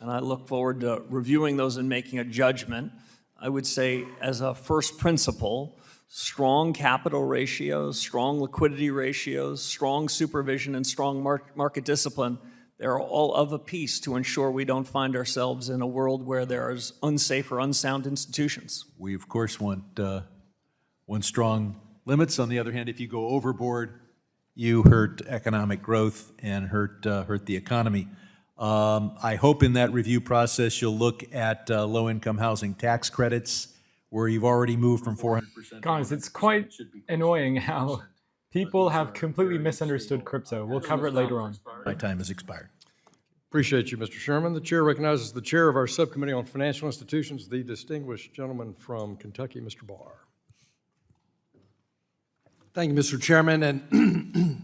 and I look forward to reviewing those and making a judgment. I would say, as a first principle, strong capital ratios, strong liquidity ratios, strong supervision, and strong market discipline, they're all of a piece to ensure we don't find ourselves in a world where there's unsafe or unsound institutions. We, of course, want strong limits. On the other hand, if you go overboard, you hurt economic growth and hurt the economy. I hope in that review process you'll look at low-income housing tax credits, where you've already moved from 400%. Guys, it's quite annoying how people have completely misunderstood crypto. We'll cover it later on. My time has expired. Appreciate you, Mr. Sherman. The chair recognizes the chair of our subcommittee on financial institutions, the distinguished gentleman from Kentucky, Mr. Barr. Thank you, Mr. Chairman. And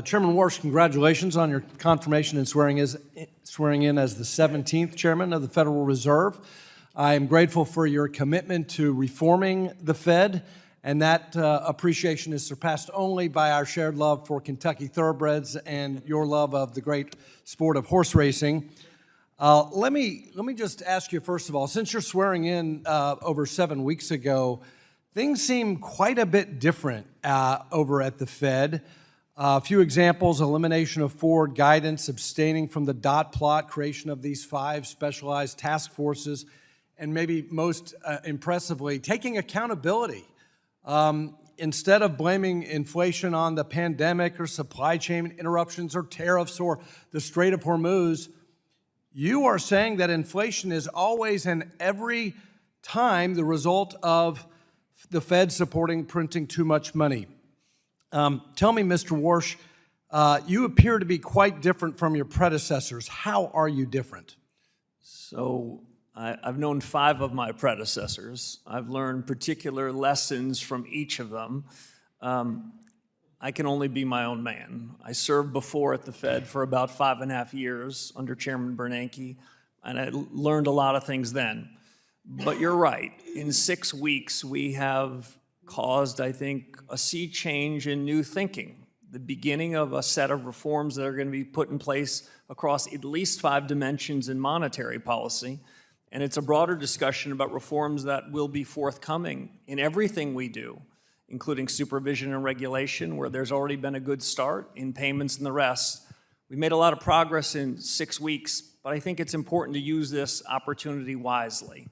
Chairman Warsh, congratulations on your confirmation and swearing in as the 17th chairman of the Federal Reserve. I am grateful for your commitment to reforming the Fed, and that appreciation is surpassed only by our shared love for Kentucky thoroughbreds and your love of the great sport of horse racing. Let me just ask you, first of all, since you're swearing in over 7 weeks ago, things seem quite a bit different over at the Fed. A few examples: elimination of forward guidance, abstaining from the dot plot, creation of these 5 specialized task forces, and maybe most impressively, taking accountability. Instead of blaming inflation on the pandemic or supply chain interruptions or tariffs or the Strait of Hormuz, you are saying that inflation is always and every time the result of the Fed supporting printing too much money. Tell me, Mr. Warsh, you appear to be quite different from your predecessors. How are you different? So I've known 5 of my predecessors. I've learned particular lessons from each of them. I can only be my own man. I served before at the Fed for about 5.5 years under Chairman Bernanke, and I learned a lot of things then. But you're right. In 6 weeks, we have caused, I think, a sea change in new thinking, the beginning of a set of reforms that are going to be put in place across at least 5 dimensions in monetary policy. And it's a broader discussion about reforms that will be forthcoming in everything we do, including supervision and regulation, where there's already been a good start, in payments and the rest. We made a lot of progress in 6 weeks, but I think it's important to use this opportunity wisely.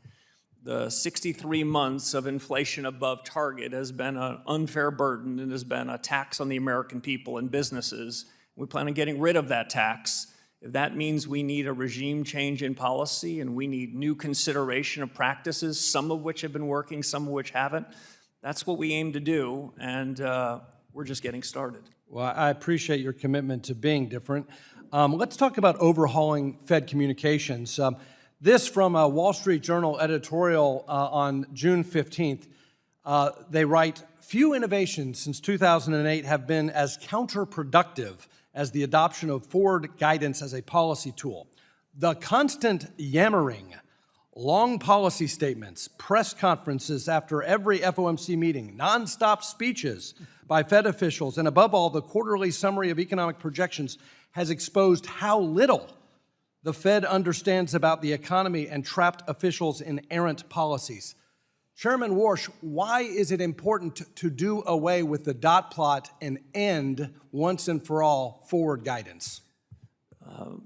The 63 months of inflation above target has been an unfair burden and has been a tax on the American people and businesses. We plan on getting rid of that tax. If that means we need a regime change in policy and we need new consideration of practices, some of which have been working, some of which haven't, that's what we aim to do, and we're just getting started. Well, I appreciate your commitment to being different. Let's talk about overhauling Fed communications. This from a Wall Street Journal editorial on June 15th. They write, "Few innovations since 2008 have been as counterproductive as the adoption of forward guidance as a policy tool. The constant yammering, long policy statements, press conferences after every FOMC meeting, nonstop speeches by Fed officials, and above all, the quarterly summary of economic projections has exposed how little the Fed understands about the economy and trapped officials in errant policies." Chairman Warsh, why is it important to do away with the dot plot and end, once and for all, forward guidance?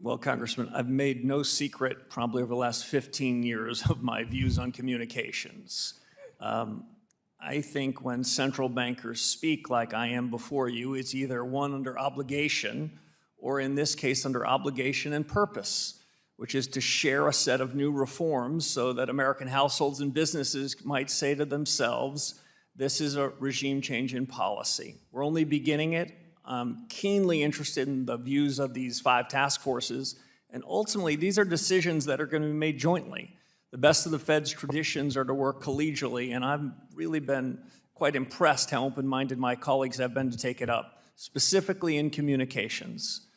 Well, Congressman, I've made no secret, probably over the last 15 years, of my views on communications. I think when central bankers speak like I am before you, it's either one under obligation, or in this case, under obligation and purpose, which is to share a set of new reforms so that American households and businesses might say to themselves, this is a regime change in policy. We're only beginning it. I'm keenly interested in the views of these 5 task forces, and ultimately, these are decisions that are going to be made jointly. The best of the Fed's traditions are to work collegially, and I've really been quite impressed how open-minded my colleagues have been to take it up, specifically in communications.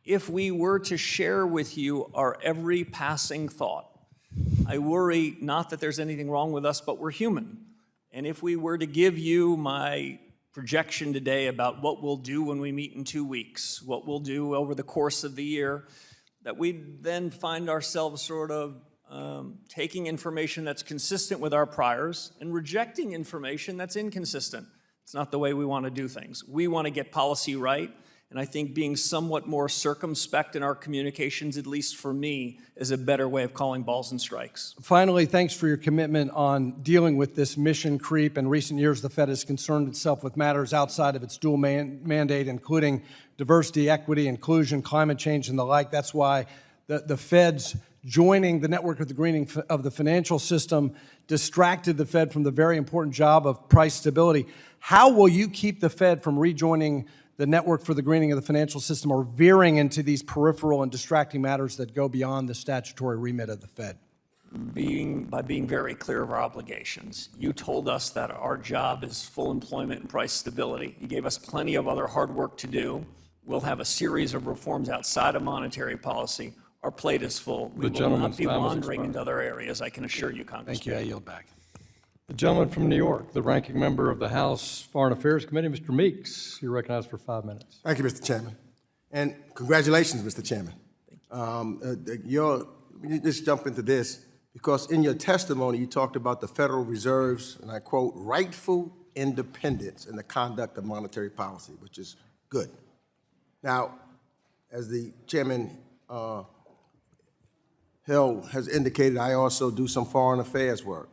If we were to share with you our every passing thought, I worry not that there's anything wrong with us, but we're human. And if we were to give you my projection today about what we'll do when we meet in 2 weeks, what we'll do over the course of the year, that we'd then find ourselves sort of taking information that's consistent with our priors and rejecting information that's inconsistent. It's not the way we want to do things. We want to get policy right, and I think being somewhat more circumspect in our communications, at least for me, is a better way of calling balls and strikes. Finally, thanks for your commitment on dealing with this mission creep. In recent years, the Fed has concerned itself with matters outside of its dual mandate, including diversity, equity, inclusion, climate change, and the like. That's why the Fed's joining the network of the greening of the financial system distracted the Fed from the very important job of price stability. How will you keep the Fed from rejoining the network for the greening of the financial system or veering into these peripheral and distracting matters that go beyond the statutory remit of the Fed? By being very clear of our obligations. You told us that our job is full employment and price stability. You gave us plenty of other hard work to do. We'll have a series of reforms outside of monetary policy. Our plate is full. We will not be wandering into other areas, I can assure you, Congressman. Thank you. I yield back. The gentleman from New York, the ranking member of the House Foreign Affairs Committee, Mr. Meeks, you're recognized for 5 minutes. Thank you, Mr. Chairman. And congratulations, Mr. Chairman. Let me just jump into this, because in your testimony, you talked about the Federal Reserve's, and I quote, rightful independence in the conduct of monetary policy, which is good. Now, as the Chairman Hill has indicated, I also do some foreign affairs work.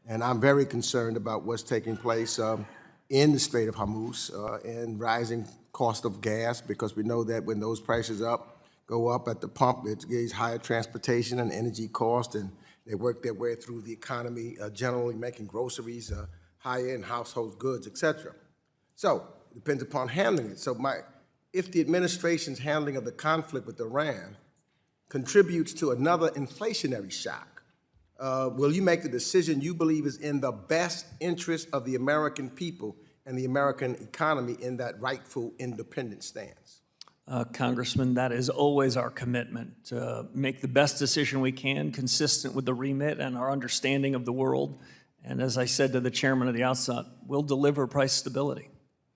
And I'm very concerned about what's taking place in the Strait of Hormuz and rising cost of gas, because we know that when those prices go up at the pump, it gives higher transportation and energy cost, and they work their way through the economy, generally making groceries, high-end household goods, et cetera. So it depends upon handling it. So if the administration's handling of the conflict with Iran contributes to another inflationary shock, will you make the decision you believe is in the best interest of the American people and the American economy in that rightful independent stance? Congressman, that is always our commitment, to make the best decision we can, consistent with the remit and our understanding of the world. And as I said to the chairman at the outset, we'll deliver price stability.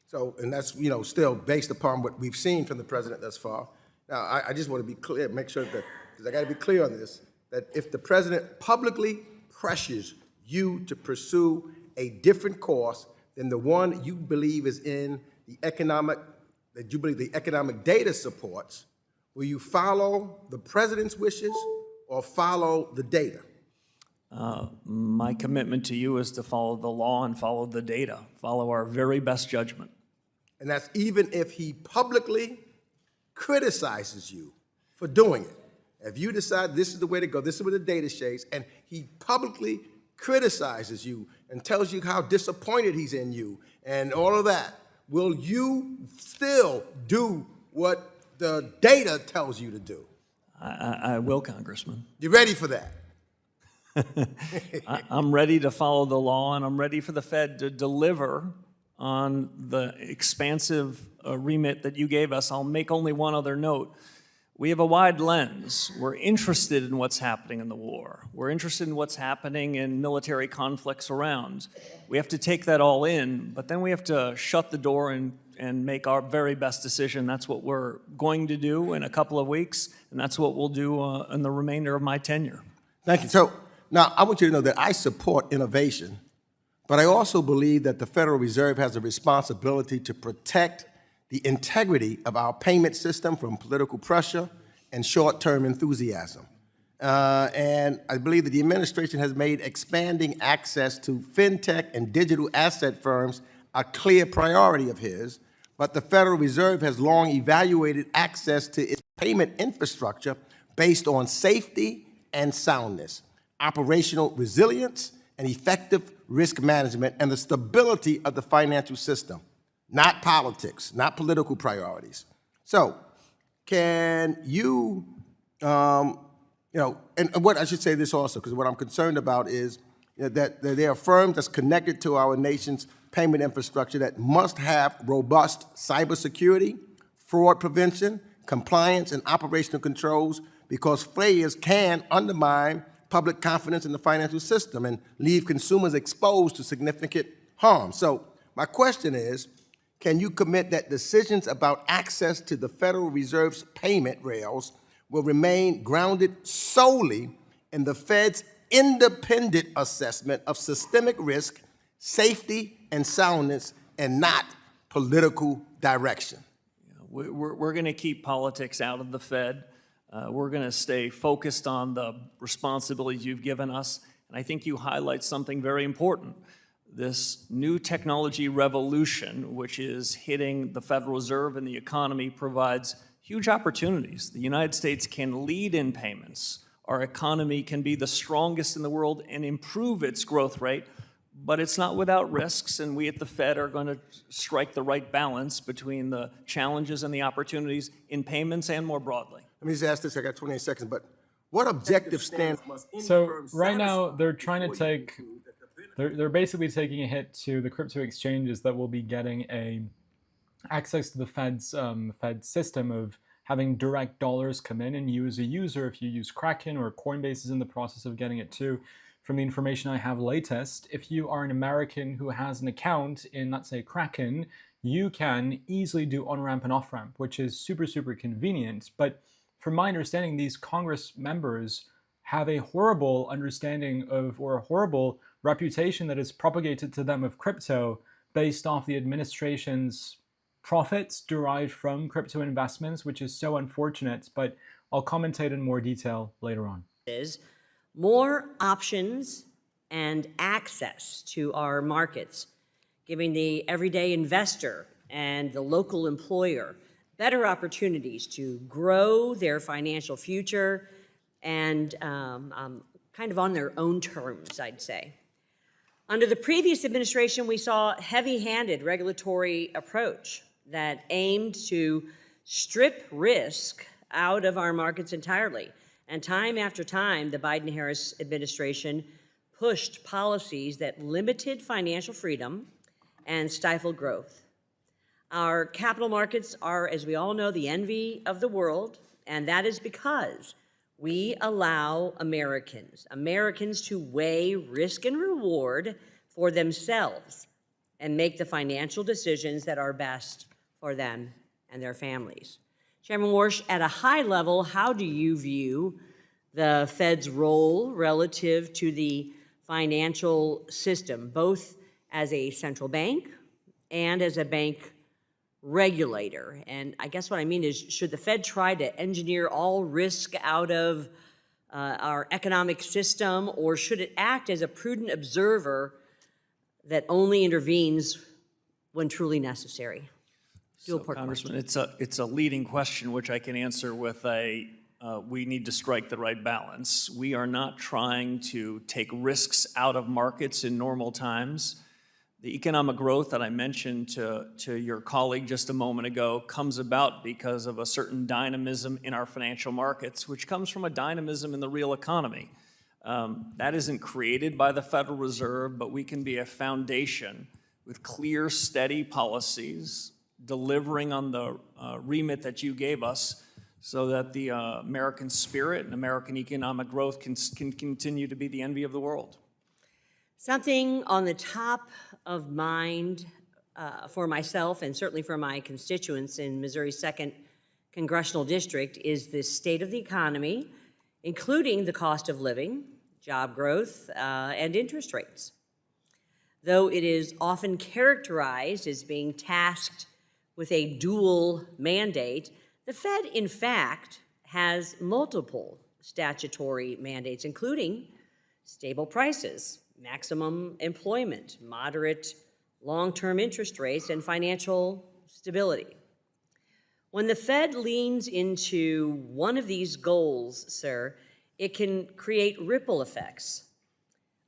So, and that's, still based upon what we've seen from the president thus far. Now, I just want to be clear, make sure that, because I got to be clear on this, that if the president publicly pressures you to pursue a different course than the one you believe is in the economic, that you believe the economic data supports, will you follow the president's wishes or follow the data? My commitment to you is to follow the law and follow the data, follow our very best judgment. And that's even if he publicly criticizes you for doing it. If you decide this is the way to go, this is what the data shows, and he publicly criticizes you and tells you how disappointed he's in you and all of that, will you still do what the data tells you to do? I will, Congressman. You ready for that? I'm ready to follow the law, and I'm ready for the Fed to deliver on the expansive remit that you gave us. I'll make only one other note. We have a wide lens. We're interested in what's happening in the war. We're interested in what's happening in military conflicts around. We have to take that all in, but then we have to shut the door and make our very best decision. That's what we're going to do in a couple of weeks, and that's what we'll do in the remainder of my tenure. Thank you. So now I want you to know that I support innovation, but I also believe that the Federal Reserve has a responsibility to protect the integrity of our payment system from political pressure and short-term enthusiasm. And I believe that the administration has made expanding access to fintech and digital asset firms a clear priority of his, but the Federal Reserve has long evaluated access to its payment infrastructure based on safety and soundness, operational resilience, and effective risk management, and the stability of the financial system, not politics, not political priorities. So, can you, and what I should say this also, because what I'm concerned about is that there are firms that's connected to our nation's payment infrastructure that must have robust cybersecurity, fraud prevention, compliance, and operational controls, because failures can undermine public confidence in the financial system and leave consumers exposed to significant harm. So my question is, can you commit that decisions about access to the Federal Reserve's payment rails will remain grounded solely in the Fed's independent assessment of systemic risk, safety, and soundness, and not political direction? We're going to keep politics out of the Fed. We're going to stay focused on the responsibilities you've given us. And I think you highlight something very important. This new technology revolution, which is hitting the Federal Reserve and the economy, provides huge opportunities. The United States can lead in payments. Our economy can be the strongest in the world and improve its growth rate, but it's not without risks, and we at the Fed are going to strike the right balance between the challenges and the opportunities in payments and more broadly. Let me just ask this, I got 28 seconds, but what objective stance must any So firm right now satisfy they're trying to before you take, conclude that the benefit they're basically taking a hit to the crypto exchanges that will be getting access to the Fed's Fed system of having direct dollars come in, and you as a user, if you use Kraken or Coinbase is in the process of getting it too, from the information I have latest, if you are an American who has an account in, let's say, Kraken, you can easily do on-ramp and off-ramp, which is super, super convenient. But from my understanding, these Congress members have a horrible understanding of, or a horrible reputation that is propagated to them of crypto based off the administration's profits derived from crypto investments, which is so unfortunate, but I'll commentate in more detail later on. More options and access to our markets, giving the everyday investor and the local employer better opportunities to grow their financial future and kind of on their own terms, I'd say. Under the previous administration, we saw a heavy-handed regulatory approach that aimed to strip risk out of our markets entirely, And time after time, the Biden-Harris administration pushed policies that limited financial freedom and stifled growth. Our capital markets are, as we all know, the envy of the world, and that is because we allow Americans to weigh risk and reward for themselves and make the financial decisions that are best for them and their families. Chairman Warsh, at a high level, how do you view the Fed's role relative to the financial system, both as a central bank and as a bank regulator? And I guess what I mean is, should the Fed try to engineer all risk out of our economic system, or should it act as a prudent observer that only intervenes when truly necessary? So, Congressman, it's a leading question, which I can answer with a, we need to strike the right balance. We are not trying to take risks out of markets in normal times. The economic growth that I mentioned to your colleague just a moment ago comes about because of a certain dynamism in our financial markets, which comes from a dynamism in the real economy. That isn't created by the Federal Reserve, but we can be a foundation with clear, steady policies, delivering on the remit that you gave us, so that the American spirit and American economic growth can continue to be the envy of the world. Something on the top of mind for myself and certainly for my constituents in Missouri's 2nd Congressional District is the state of the economy, including the cost of living, job growth, and interest rates. Though it is often characterized as being tasked with a dual mandate, the Fed, in fact, has multiple statutory mandates, including stable prices, maximum employment, moderate long-term interest rates, and financial stability. When the Fed leans into one of these goals, sir, it can create ripple effects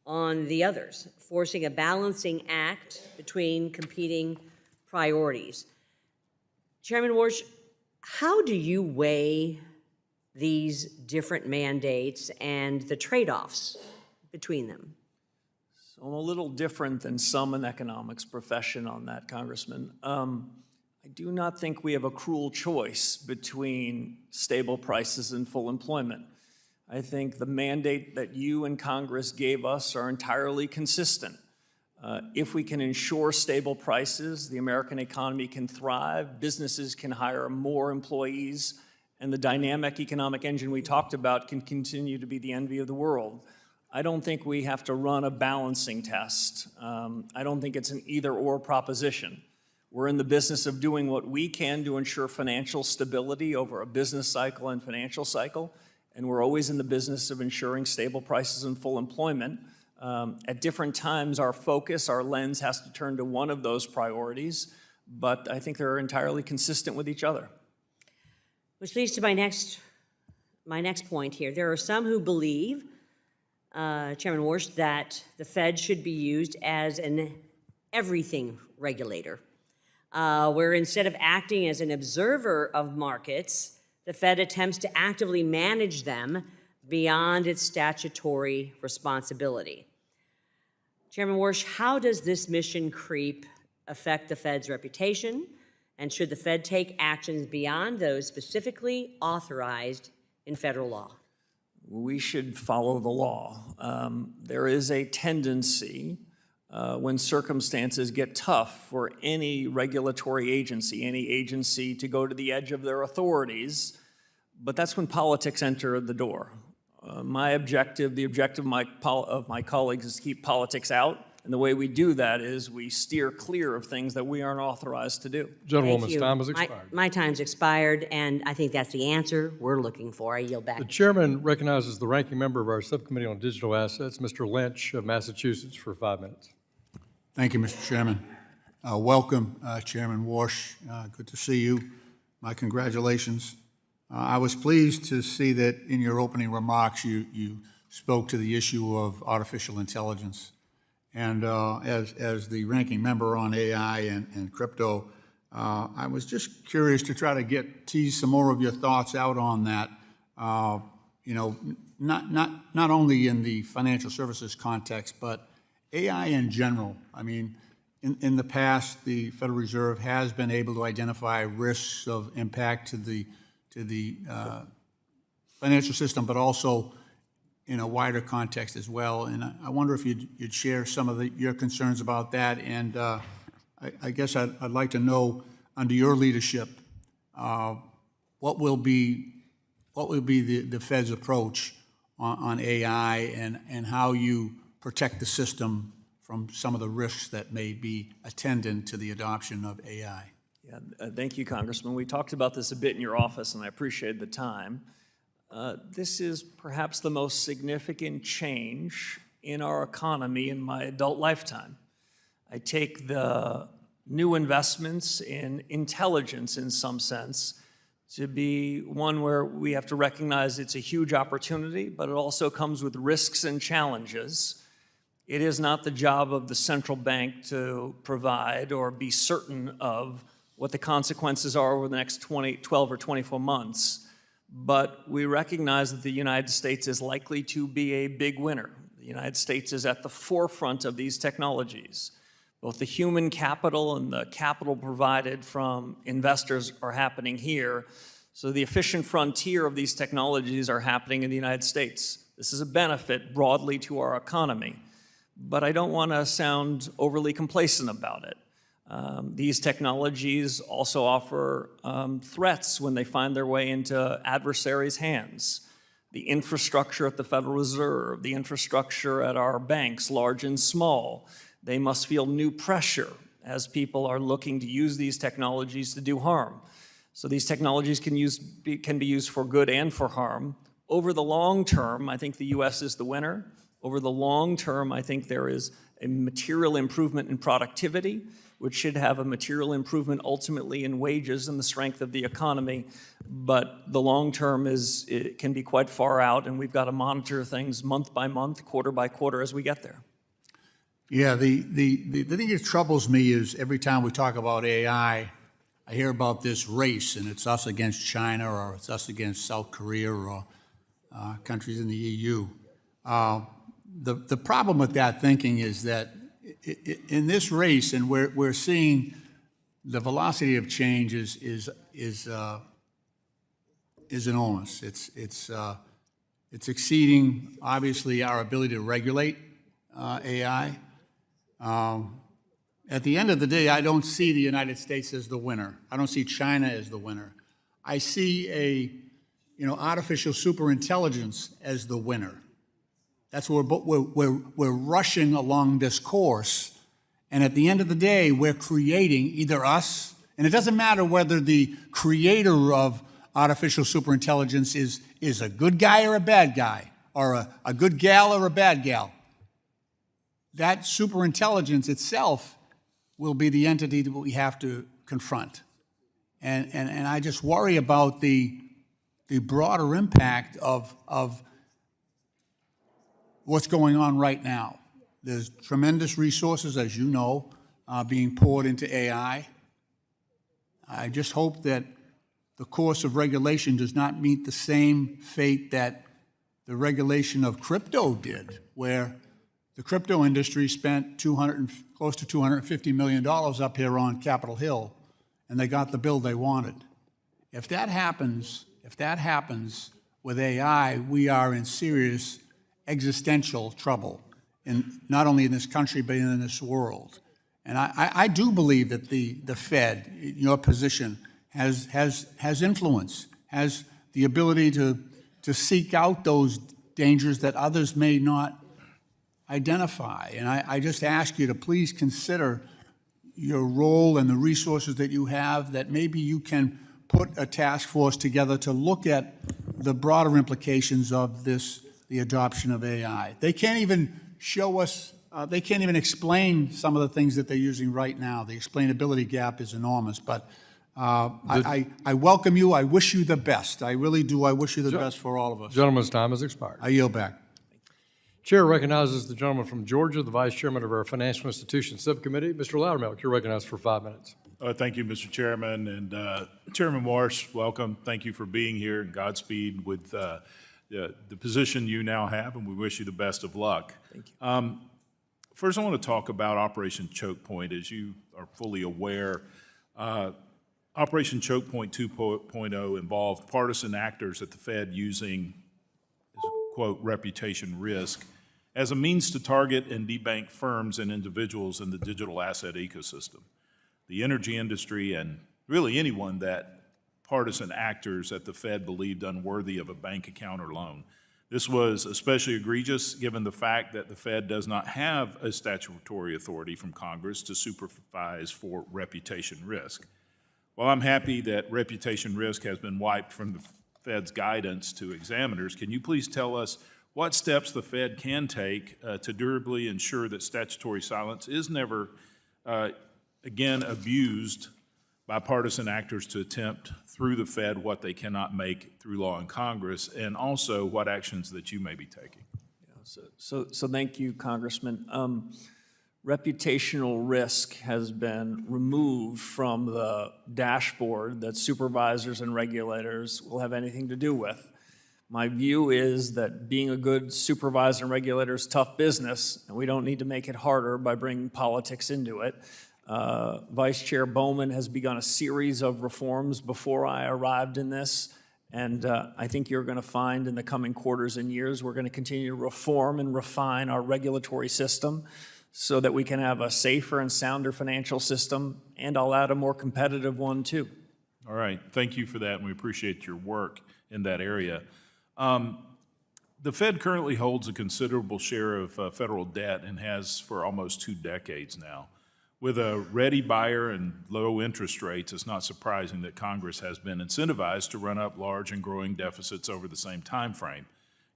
on the others, forcing a balancing act between competing priorities. Chairman Warsh, how do you weigh these different mandates and the trade-offs between them? So I'm a little different than some in the economics profession on that, Congressman. I do not think we have a cruel choice between stable prices and full employment. I think the mandate that you and Congress gave us are entirely consistent. If we can ensure stable prices, the American economy can thrive, businesses can hire more employees, and the dynamic economic engine we talked about can continue to be the envy of the world. I don't think we have to run a balancing test. I don't think it's an either-or proposition. We're in the business of doing what we can to ensure financial stability over a business cycle and financial cycle, and we're always in the business of ensuring stable prices and full employment. At different times, our focus, our lens has to turn to one of those priorities, but I think they're entirely consistent with each other. Which leads to my next point here. There are some who believe, Chairman Warsh, that the Fed should be used as an everything regulator, where instead of acting as an observer of markets, the Fed attempts to actively manage them beyond its statutory responsibility. Chairman Warsh, how does this mission creep affect the Fed's reputation, and should the Fed take actions beyond those specifically authorized in federal law? We should follow the law. There is a tendency when circumstances get tough for any regulatory agency, any agency to go to the edge of their authorities, but that's when politics enter the door. My objective, the objective of my colleagues is to keep politics out, and the way we do that is we steer clear of things that we aren't authorized to do. Gentlewoman's time has expired. My time's expired, and I think that's the answer we're looking for. I yield back. The chairman recognizes the ranking member of our subcommittee on digital assets, Mr. Lynch of Massachusetts, for 5 minutes. Thank you, Mr. Chairman. Welcome, Chairman Warsh. Good to see you. My congratulations. I was pleased to see that in your opening remarks you spoke to the issue of artificial intelligence. And as the ranking member on AI and crypto, I was just curious to try to tease some more of your thoughts out on that. you know, not only in the financial services context, but AI in general. I mean, in the past, the Federal Reserve has been able to identify risks of impact to the financial system, but also in a wider context as well. And I wonder if you'd share some of your concerns about that. And I guess I'd like to know, under your leadership, what will be the Fed's approach on AI and how you protect the system from some of the risks that may be attendant to the adoption of AI. Yeah, thank you, Congressman. We talked about this a bit in your office, and I appreciate the time. This is perhaps the most significant change in our economy in my adult lifetime. I take the new investments in intelligence, in some sense, to be one where we have to recognize it's a huge opportunity, but it also comes with risks and challenges. It is not the job of the central bank to provide or be certain of what the consequences are over the next 12 or 24 months. But we recognize that the United States is likely to be a big winner. The United States is at the forefront of these technologies. Both the human capital and the capital provided from investors are happening here. So the efficient frontier of these technologies are happening in the United States. This is a benefit broadly to our economy. But I don't want to sound overly complacent about it. These technologies also offer threats when they find their way into adversaries' hands. The infrastructure at the Federal Reserve, the infrastructure at our banks, large and small, they must feel new pressure as people are looking to use these technologies to do harm. So these technologies can be used for good and for harm. Over the long term, I think the U.S. is the winner. Over the long term, I think there is a material improvement in productivity, which should have a material improvement ultimately in wages and the strength of the economy. But the long term it can be quite far out, and we've got to monitor things month by month, quarter by quarter as we get there. Yeah, the thing that troubles me is every time we talk about AI, I hear about this race, and it's us against China, or it's us against South Korea, or countries in the EU. The problem with that thinking is that in this race, and we're seeing the velocity of change is enormous. It's exceeding, obviously, our ability to regulate AI. At the end of the day, I don't see the United States as the winner. I don't see China as the winner. I see artificial superintelligence as the winner. That's where we're rushing along this course, and at the end of the day, we're creating either us, and it doesn't matter whether the creator of artificial superintelligence is a good guy or a bad guy, or a good gal or a bad gal. That superintelligence itself will be the entity that we have to confront, and I just worry about the broader impact of what's going on right now. There's tremendous resources, as you know, being poured into AI. I just hope that the course of regulation does not meet the same fate that the regulation of crypto did, where the crypto industry spent close to $250 million up here on Capitol Hill, and they got the bill they wanted. If that happens with AI, we are in serious existential trouble, not only in this country, but in this world. And I do believe that the Fed, in your position, has influence, has the ability to seek out those dangers that others may not identify. And I just ask you to please consider your role and the resources that you have, that maybe you can put a task force together to look at the broader implications of the adoption of AI. They can't even show us, they can't even explain some of the things that they're using right now. The explainability gap is enormous, but I welcome you. I wish you the best. I really do. I wish you the best for all of us. Gentleman's time has expired. I yield back. Chair recognizes the gentleman from Georgia, the Vice Chairman of our Financial Institutions Subcommittee. Mr. Loudermilk, you're recognized for 5 minutes. Thank you, Mr. Chairman. And Chairman Warsh, welcome. Thank you for being here, and Godspeed with the position you now have, and we wish you the best of luck. Thank you. First, I want to talk about Operation Choke Point. As you are fully aware, Operation Choke Point 2.0 involved partisan actors at the Fed using, quote, reputation risk as a means to target and debank firms and individuals in the digital asset ecosystem. The energy industry and really anyone that partisan actors at the Fed believed unworthy of a bank account or loan. This was especially egregious given the fact that the Fed does not have a statutory authority from Congress to supervise for reputation risk. While I'm happy that reputation risk has been wiped from the Fed's guidance to examiners, can you please tell us what steps the Fed can take to durably ensure that statutory silence is never again abused by partisan actors to attempt through the Fed what they cannot make through law in Congress, and also what actions that you may be taking? So thank you, Congressman. Reputational risk has been removed from the dashboard that supervisors and regulators will have anything to do with. My view is that being a good supervisor and regulator is tough business, and we don't need to make it harder by bringing politics into it. Vice Chair Bowman has begun a series of reforms before I arrived in this, and I think you're going to find in the coming quarters and years we're going to continue to reform and refine our regulatory system so that we can have a safer and sounder financial system, and I'll add a more competitive one too. All right, thank you for that, and we appreciate your work in that area. The Fed currently holds a considerable share of federal debt and has for almost 2 decades now. With a ready buyer and low interest rates, it's not surprising that Congress has been incentivized to run up large and growing deficits over the same time frame.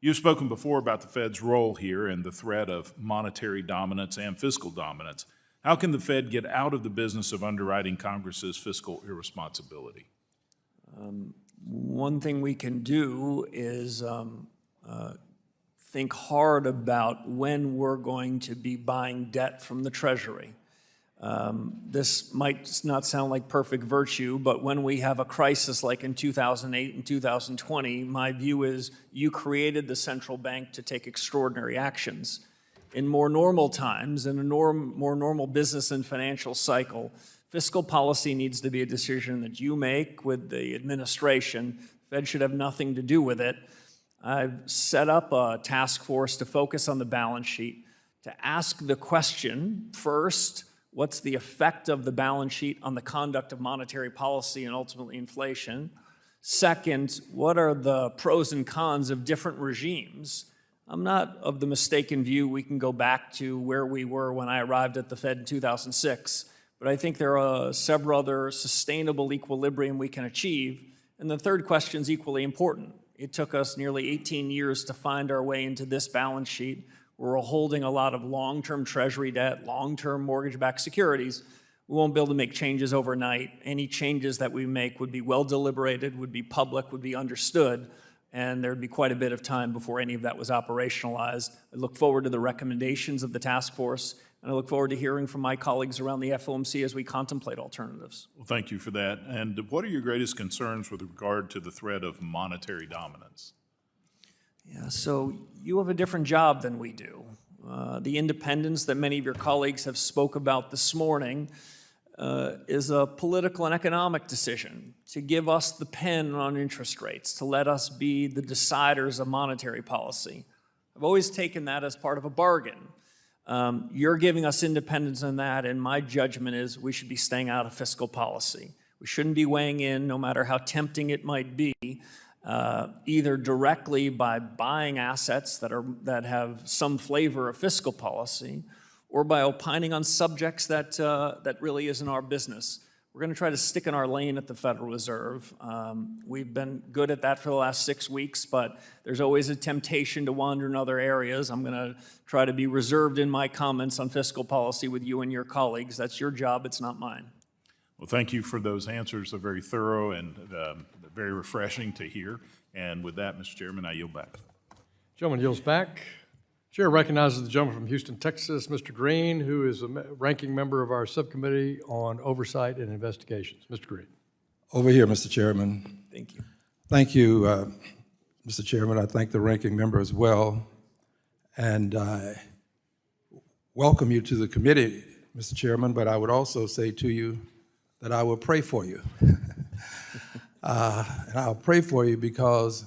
You've spoken before about the Fed's role here and the threat of monetary dominance and fiscal dominance. How can the Fed get out of the business of underwriting Congress's fiscal irresponsibility? One thing we can do is think hard about when we're going to be buying debt from the Treasury. This might not sound like perfect virtue, but when we have a crisis like in 2008 and 2020, my view is you created the central bank to take extraordinary actions. In more normal times, in a more normal business and financial cycle, fiscal policy needs to be a decision that you make with the administration. The Fed should have nothing to do with it. I've set up a task force to focus on the balance sheet, to ask the question first, what's the effect of the balance sheet on the conduct of monetary policy and ultimately inflation? Second, what are the pros and cons of different regimes? I'm not of the mistaken view we can go back to where we were when I arrived at the Fed in 2006, but I think there are several other sustainable equilibrium we can achieve. And the third question is equally important. It took us nearly 18 years to find our way into this balance sheet. We're holding a lot of long-term Treasury debt, long-term mortgage-backed securities. We won't be able to make changes overnight. Any changes that we make would be well deliberated, would be public, would be understood, and there'd be quite a bit of time before any of that was operationalized. I look forward to the recommendations of the task force, and I look forward to hearing from my colleagues around the FOMC as we contemplate alternatives. Well, thank you for that. And what are your greatest concerns with regard to the threat of monetary dominance? Yeah, so you have a different job than we do. The independence that many of your colleagues have spoke about this morning is a political and economic decision to give us the pen on interest rates, to let us be the deciders of monetary policy. I've always taken that as part of a bargain. You're giving us independence in that, and my judgment is we should be staying out of fiscal policy. We shouldn't be weighing in, no matter how tempting it might be, either directly by buying assets that have some flavor of fiscal policy, or by opining on subjects that really isn't our business. We're going to try to stick in our lane at the Federal Reserve. We've been good at that for the last 6 weeks, but there's always a temptation to wander in other areas. I'm going to try to be reserved in my comments on fiscal policy with you and your colleagues. That's your job, it's not mine. Well, thank you for those answers. They're very thorough and very refreshing to hear. And with that, Mr. Chairman, I yield back. Gentleman yields back. Chair recognizes the gentleman from Houston, Texas, Mr. Green, who is a ranking member of our subcommittee on oversight and investigations. Mr. Green. Over here, Mr. Chairman. Thank you. Thank you, Mr. Chairman. I thank the ranking member as well. And I welcome you to the committee, Mr. Chairman, but I would also say to you that I will pray for you. And I'll pray for you because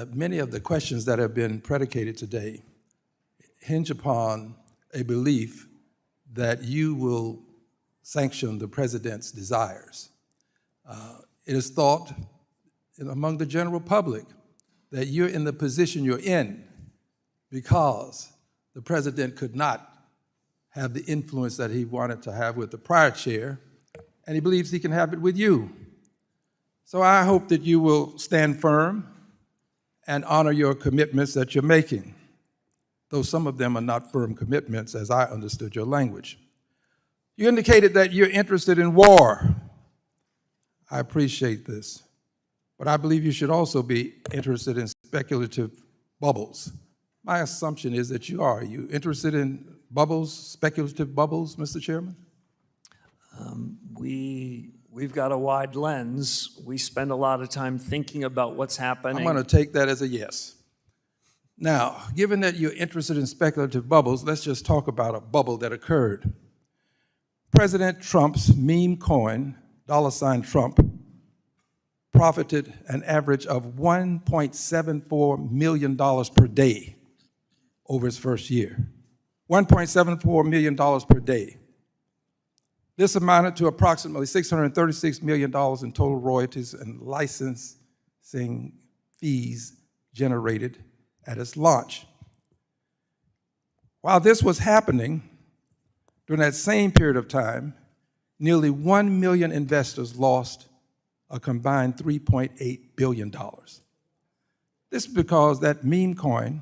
many of the questions that have been predicated today hinge upon a belief that you will sanction the president's desires. It is thought among the general public that you're in the position you're in because the president could not have the influence that he wanted to have with the prior chair, and he believes he can have it with you. So I hope that you will stand firm and honor your commitments that you're making, though some of them are not firm commitments as I understood your language. You indicated that you're interested in war. I appreciate this, but I believe you should also be interested in speculative bubbles. My assumption is that you are. Are you interested in bubbles, speculative bubbles, Mr. Chairman? We've got a wide lens. We spend a lot of time thinking about what's happening. I'm going to take that as a yes. Now, given that you're interested in speculative bubbles, let's just talk about a bubble that occurred. President Trump's meme coin, $Trump, profited an average of $1.74 million per day over his first year. $1.74 million per day. This amounted to approximately $636 million in total royalties and licensing fees generated at its launch. While this was happening, during that same period of time, nearly 1 million investors lost a combined $3.8 billion. This is because that meme coin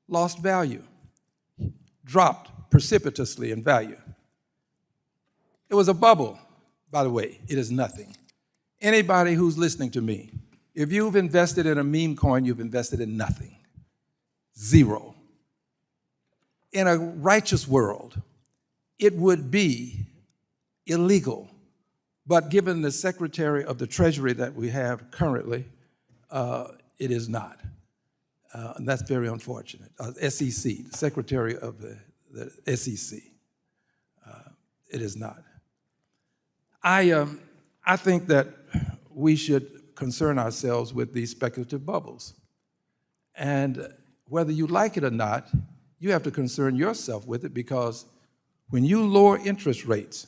lost value, dropped precipitously in value. It was a bubble, by the way. It is nothing. Anybody who's listening to me, if you've invested in a meme coin, you've invested in nothing. Zero. In a righteous world, it would be illegal. But given the Secretary of the Treasury that we have currently, it is not. And that's very unfortunate. SEC, the Secretary of the SEC, it is not. I think that we should concern ourselves with these speculative bubbles. And whether you like it or not, you have to concern yourself with it because when you lower interest rates,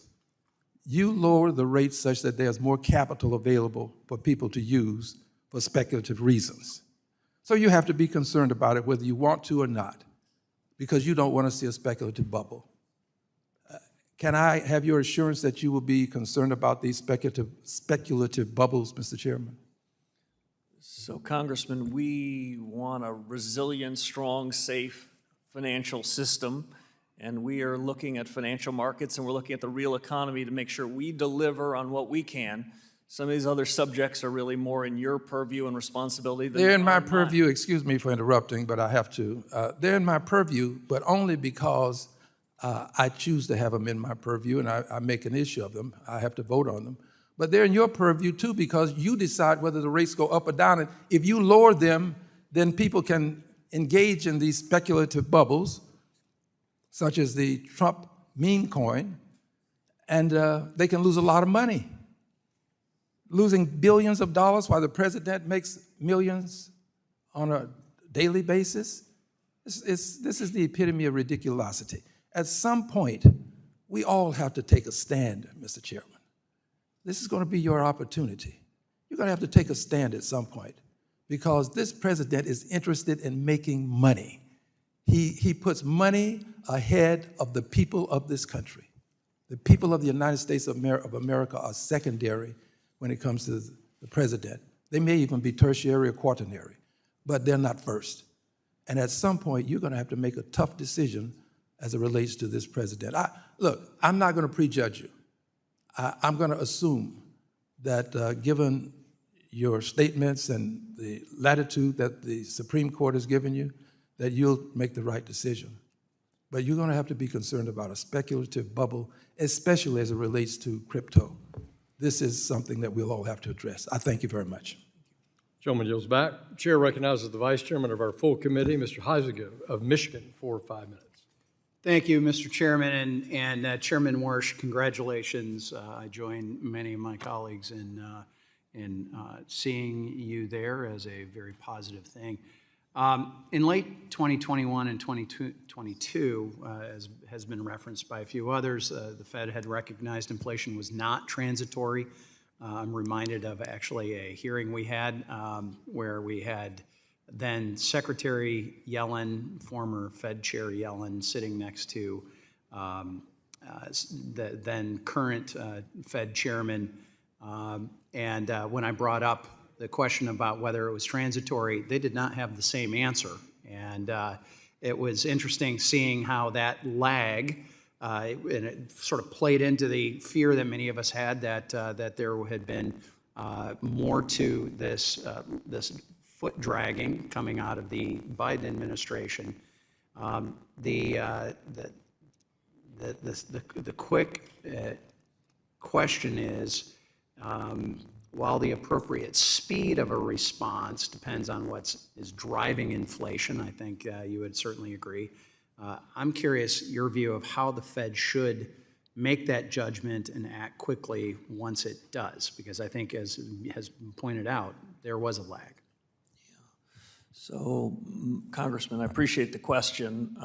you lower the rates such that there's more capital available for people to use for speculative reasons. So you have to be concerned about it whether you want to or not, because you don't want to see a speculative bubble. Can I have your assurance that you will be concerned about these speculative bubbles, Mr. Chairman? So, Congressman, we want a resilient, strong, safe financial system, and we are looking at financial markets and we're looking at the real economy to make sure we deliver on what we can. Some of these other subjects are really more in your purview and responsibility than they're in my mine. purview. Excuse me for interrupting, but I have to. They're in my purview, but only because I choose to have them in my purview and I make an issue of them. I have to vote on them. But they're in your purview too because you decide whether the rates go up or down. And if you lower them, then people can engage in these speculative bubbles, such as the Trump meme coin, and they can lose a lot of money. Losing billions of dollars while the president makes millions on a daily basis. This is the epitome of ridiculosity. At some point, we all have to take a stand, Mr. Chairman. This is going to be your opportunity. You're going to have to take a stand at some point because this president is interested in making money. He puts money ahead of the people of this country. The people of the United States of America are secondary when it comes to the president. They may even be tertiary or quaternary, but they're not first. And at some point, you're going to have to make a tough decision as it relates to this president. Look, I'm not going to prejudge you. I'm going to assume that given your statements and the latitude that the Supreme Court has given you, that you'll make the right decision. But you're going to have to be concerned about a speculative bubble, especially as it relates to crypto. This is something that we'll all have to address. I thank you very much. Gentleman yields back. Chair recognizes the Vice Chairman of our full committee, Mr. Heisiger of Michigan, for 5 minutes. Thank you, Mr. Chairman, and Chairman Warsh, congratulations. I join many of my colleagues in seeing you there as a very positive thing. In late 2021 and 2022, as has been referenced by a few others, the Fed had recognized inflation was not transitory. I'm reminded of actually a hearing we had where we had then Secretary Yellen, former Fed Chair Yellen, sitting next to the then current Fed Chairman. And when I brought up the question about whether it was transitory, they did not have the same answer. And it was interesting seeing how that lag, and it sort of played into the fear that many of us had that there had been more to this foot dragging coming out of the Biden administration. The quick question is, while the appropriate speed of a response depends on what is driving inflation, I think you would certainly agree. I'm curious your view of how the Fed should make that judgment and act quickly once it does, because I think, as has been pointed out, there was a lag. So, Congressman, I appreciate the question.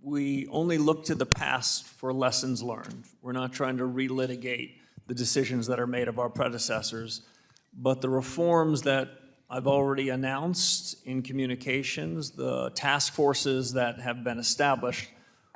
We only look to the past for lessons learned. We're not trying to relitigate the decisions that are made of our predecessors, but the reforms that I've already announced in communications, the task forces that have been established,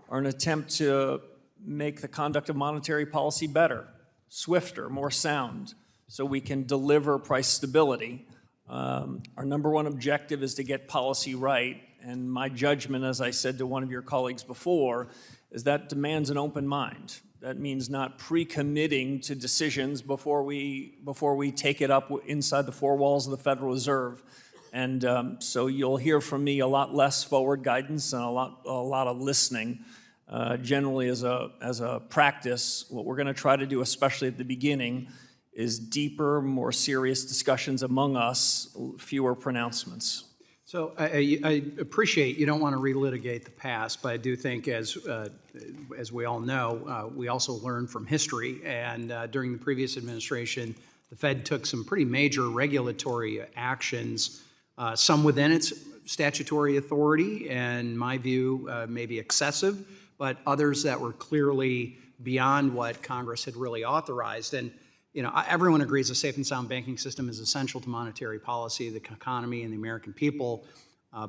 are an attempt to make the conduct of monetary policy better, swifter, more sound, so we can deliver price stability. Our number one objective is to get policy right, and my judgment, as I said to one of your colleagues before, is that demands an open mind. That means not pre-committing to decisions before we take it up inside the four walls of the Federal Reserve. And so you'll hear from me a lot less forward guidance and a lot of listening. Generally, as a practice, what we're going to try to do, especially at the beginning, is deeper, more serious discussions among us, fewer pronouncements. So I appreciate you don't want to relitigate the past, but I do think, as we all know, we also learn from history. And during the previous administration, the Fed took some pretty major regulatory actions, some within its statutory authority, and in my view, maybe excessive, but others that were clearly beyond what Congress had really authorized. And everyone agrees a safe and sound banking system is essential to monetary policy, the economy, and the American people.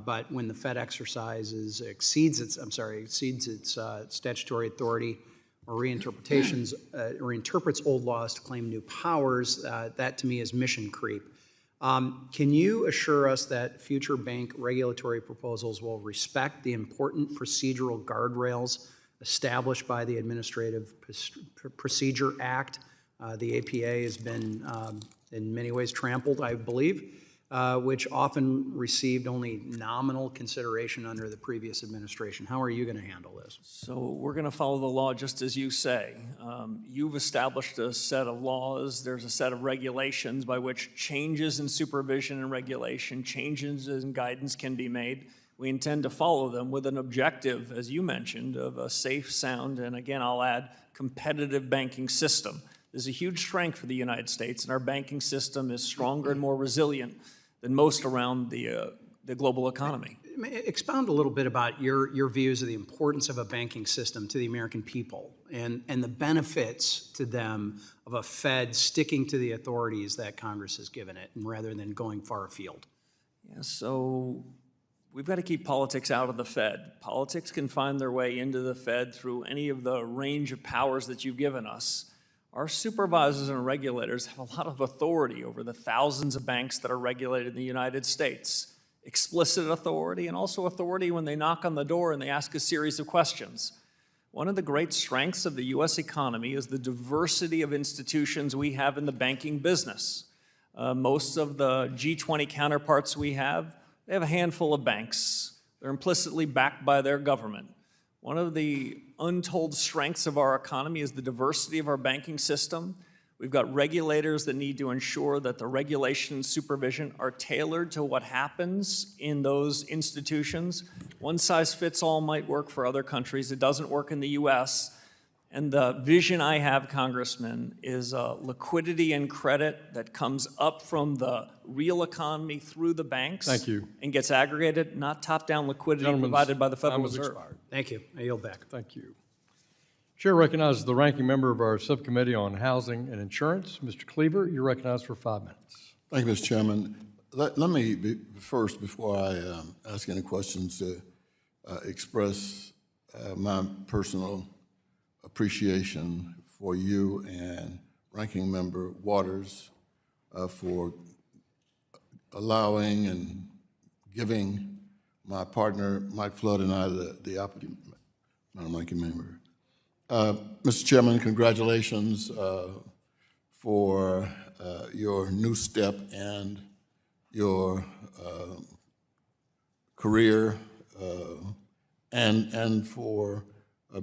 But when the Fed exercises, exceeds its statutory authority, or reinterprets old laws to claim new powers, that to me is mission creep. Can you assure us that future bank regulatory proposals will respect the important procedural guardrails established by the Administrative Procedure Act? The APA has been, in many ways, trampled, I believe, which often received only nominal consideration under the previous administration. How are you going to handle this? So we're going to follow the law just as you say. You've established a set of laws. There's a set of regulations by which changes in supervision and regulation, changes in guidance can be made. We intend to follow them with an objective, as you mentioned, of a safe, sound, and again, I'll add, competitive banking system. There's a huge strength for the United States, and our banking system is stronger and more resilient than most around the global economy. Expound a little bit about your views of the importance of a banking system to the American people and the benefits to them of a Fed sticking to the authorities that Congress has given it, and rather than going far afield. Yeah, so we've got to keep politics out of the Fed. Politics can find their way into the Fed through any of the range of powers that you've given us. Our supervisors and regulators have a lot of authority over the thousands of banks that are regulated in the United States. Explicit authority, and also authority when they knock on the door and they ask a series of questions. One of the great strengths of the U.S. economy is the diversity of institutions we have in the banking business. Most of the G20 counterparts we have, they have a handful of banks. They're implicitly backed by their government. One of the untold strengths of our economy is the diversity of our banking system. We've got regulators that need to ensure that the regulation and supervision are tailored to what happens in those institutions. One size fits all might work for other countries. It doesn't work in the US. And the vision I have, Congressman, is liquidity and credit that comes up from the real economy through the banks. Thank you. And gets aggregated, not top-down liquidity Gentleman's provided by the Federal time has Reserve. expired. Thank you. I yield back. Thank you. Chair recognizes the ranking member of our subcommittee on housing and insurance, Mr. Cleaver. You're recognized for 5 minutes. Thank you, Mr. Chairman. Let me first, before I ask any questions, express my personal appreciation for you and Ranking Member Waters for allowing and giving my partner, Mike Flood, and I the opportunity, Madam Ranking Member. Mr. Chairman, congratulations for your new step and your career and for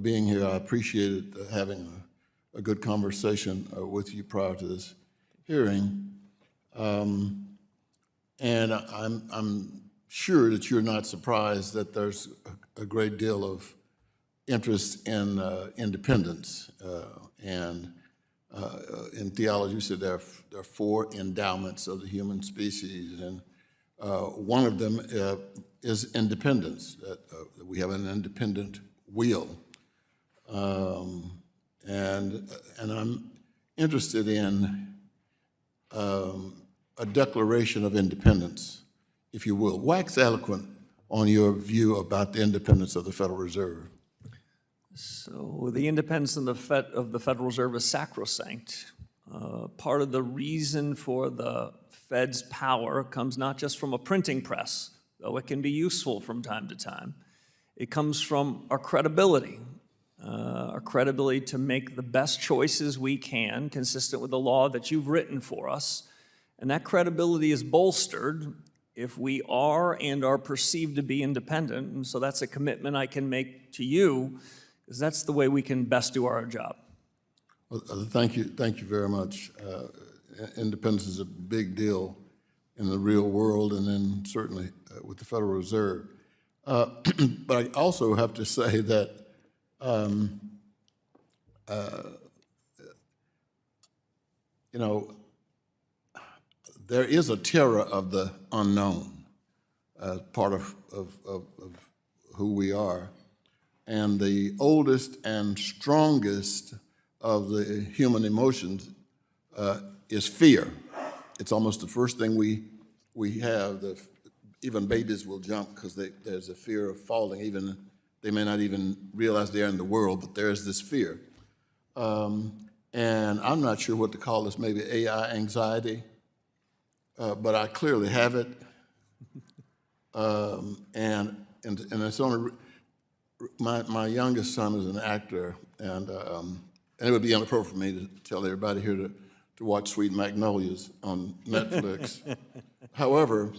being here. I appreciated having a good conversation with you prior to this hearing. And I'm sure that you're not surprised that there's a great deal of interest in independence. And in theology, you said there are 4 endowments of the human species, and one of them is independence, that we have an independent will. And I'm interested in a declaration of independence, if you will. Wax eloquent on your view about the independence of the Federal Reserve. So the independence of the Federal Reserve is sacrosanct. Part of the reason for the Fed's power comes not just from a printing press, though it can be useful from time to time. It comes from our credibility to make the best choices we can, consistent with the law that you've written for us. And that credibility is bolstered if we are and are perceived to be independent. And so that's a commitment I can make to you, because that's the way we can best do our job. Well, thank you very much. Independence is a big deal in the real world, and then certainly with the Federal Reserve. But I also have to say that you know, there is a terror of the unknown as part of who we are. And the oldest and strongest of the human emotions is fear. It's almost the first thing we have. Even babies will jump because there's a fear of falling. Even they may not even realize they're in the world, but there's this fear. And I'm not sure what to call this, maybe AI anxiety, but I clearly have it. And it's only, my youngest son is an actor, and it would be inappropriate for me to tell everybody here to watch Sweet Magnolias on Netflix. However,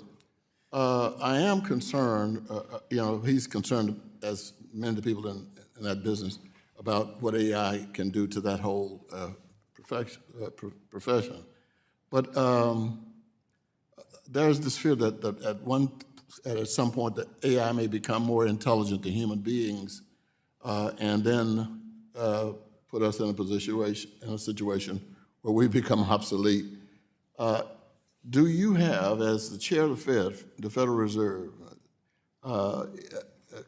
I am concerned, you know, he's concerned, as many of the people in that business, about what AI can do to that whole profession. But there's this fear that at some point that AI may become more intelligent than human beings, and then put us in a situation where we become obsolete. Do you have, as the chair of the Federal Reserve,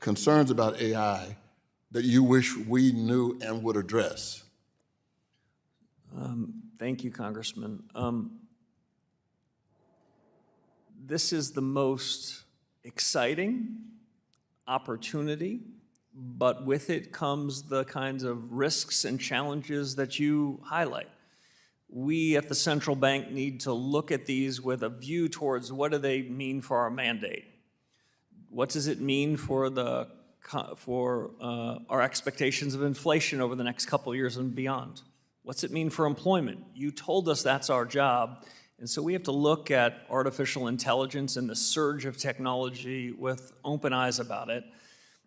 concerns about AI that you wish we knew and would address? Thank you, Congressman. This is the most exciting opportunity, but with it comes the kinds of risks and challenges that you highlight. We at the central bank need to look at these with a view towards what do they mean for our mandate? What does it mean for our expectations of inflation over the next couple of years and beyond? What's it mean for employment? You told us that's our job, and so we have to look at artificial intelligence and the surge of technology with open eyes about it.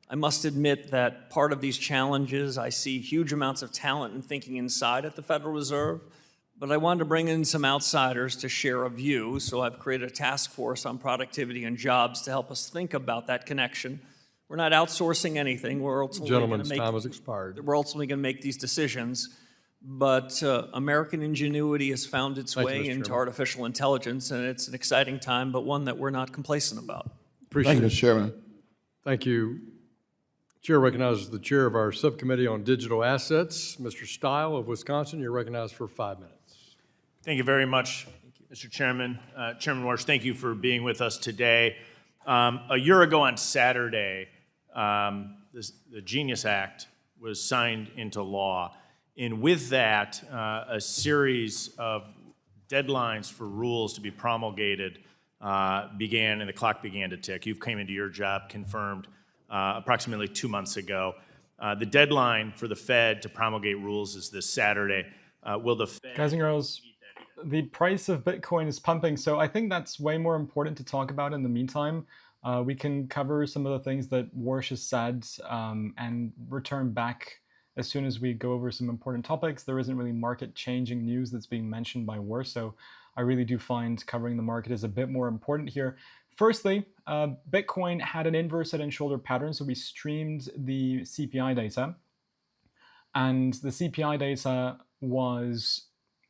I must admit that part of these challenges, I see huge amounts of talent and thinking inside at the Federal Reserve, but I wanted to bring in some outsiders to share a view, so I've created a task force on productivity and jobs to help us think about that connection. We're not outsourcing anything. We're ultimately going to Gentleman's make time has expired. we're ultimately going to make these decisions. But American ingenuity has found its Thank you, way Mr. into Chairman. artificial intelligence, and it's an exciting time, but one that we're not complacent about. Appreciate Thank you, it. Mr. Chairman. Thank you. Chair recognizes the chair of our subcommittee on digital assets, Mr. Stile of Wisconsin. You're recognized for 5 minutes. Thank you very much, Mr. Chairman. Chairman Warsh, thank you for being with us today. A year ago on Saturday, the Genius Act was signed into law. And with that, a series of deadlines for rules to be promulgated began, and the clock began to tick. You came into your job confirmed approximately 2 months ago. The deadline for the Fed to promulgate rules is this Saturday. Will the Fed... Guys and girls, the price of Bitcoin is pumping, so I think that's way more important to talk about in the meantime. We can cover some of the things that Warsh has said and return back as soon as we go over some important topics. There isn't really market-changing news that's being mentioned by Warsh, so I really do find covering the market is a bit more important here. Firstly, Bitcoin had an inverse head and shoulder pattern, so we streamed the CPI data, and the CPI data was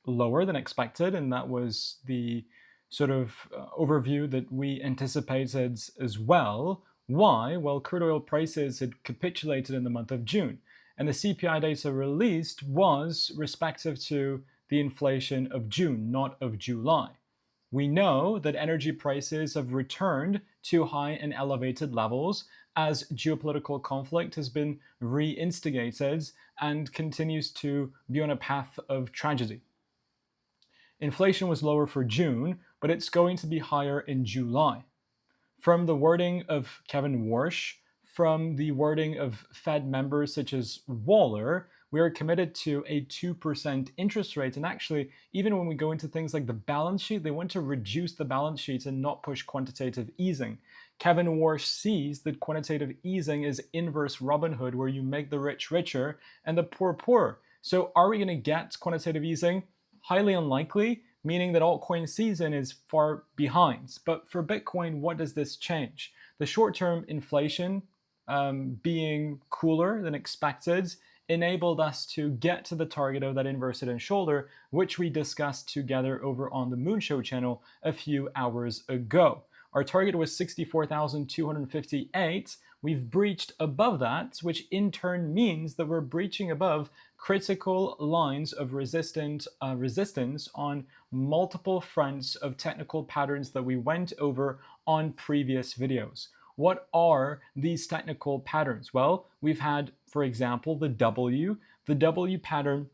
lower than expected, and that was the sort of overview that we anticipated as well. Why? Well, crude oil prices had capitulated in the month of June, and the CPI data released was respective to the inflation of June, not of July. We know that energy prices have returned to high and elevated levels as geopolitical conflict has been reinstigated and continues to be on a path of tragedy. Inflation was lower for June, but it's going to be higher in July. From the wording of Kevin Warsh, from the wording of Fed members such as Waller, we are committed to a 2% interest rate. And actually, even when we go into things like the balance sheet, they want to reduce the balance sheet and not push quantitative easing. Kevin Warsh sees that quantitative easing is inverse Robin Hood, where you make the rich richer and the poor poorer. So are we going to get quantitative easing? Highly unlikely, meaning that altcoin season is far behind. But for Bitcoin, what does this change? The short-term inflation being cooler than expected enabled us to get to the target of that inverse head and shoulder, which we discussed together over on the Moonshow channel a few hours ago. Our target was 64,258. We've breached above that, which in turn means that we're breaching above critical lines of resistance on multiple fronts of technical patterns that we went over on previous videos. What are these technical patterns? Well, we've had, for example, the W. The W pattern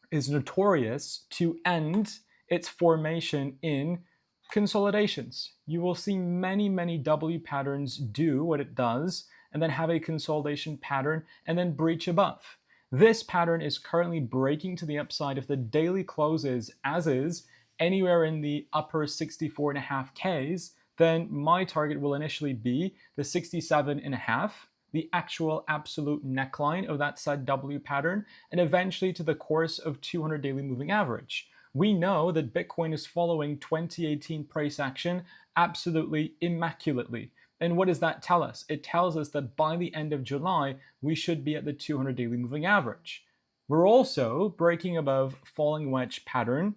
is notorious to end its formation in consolidations. You will see many, many W patterns do what it does and then have a consolidation pattern and then breach above. This pattern is currently breaking to the upside. If the daily closes as is anywhere in the upper 64.5Ks, then my target will initially be the 67.5, the actual absolute neckline of that said W pattern, and eventually to the course of 200 daily moving average. We know that Bitcoin is following 2018 price action absolutely immaculately. And what does that tell us? It tells us that by the end of July, we should be at the 200 daily moving average. We're also breaking above falling wedge pattern,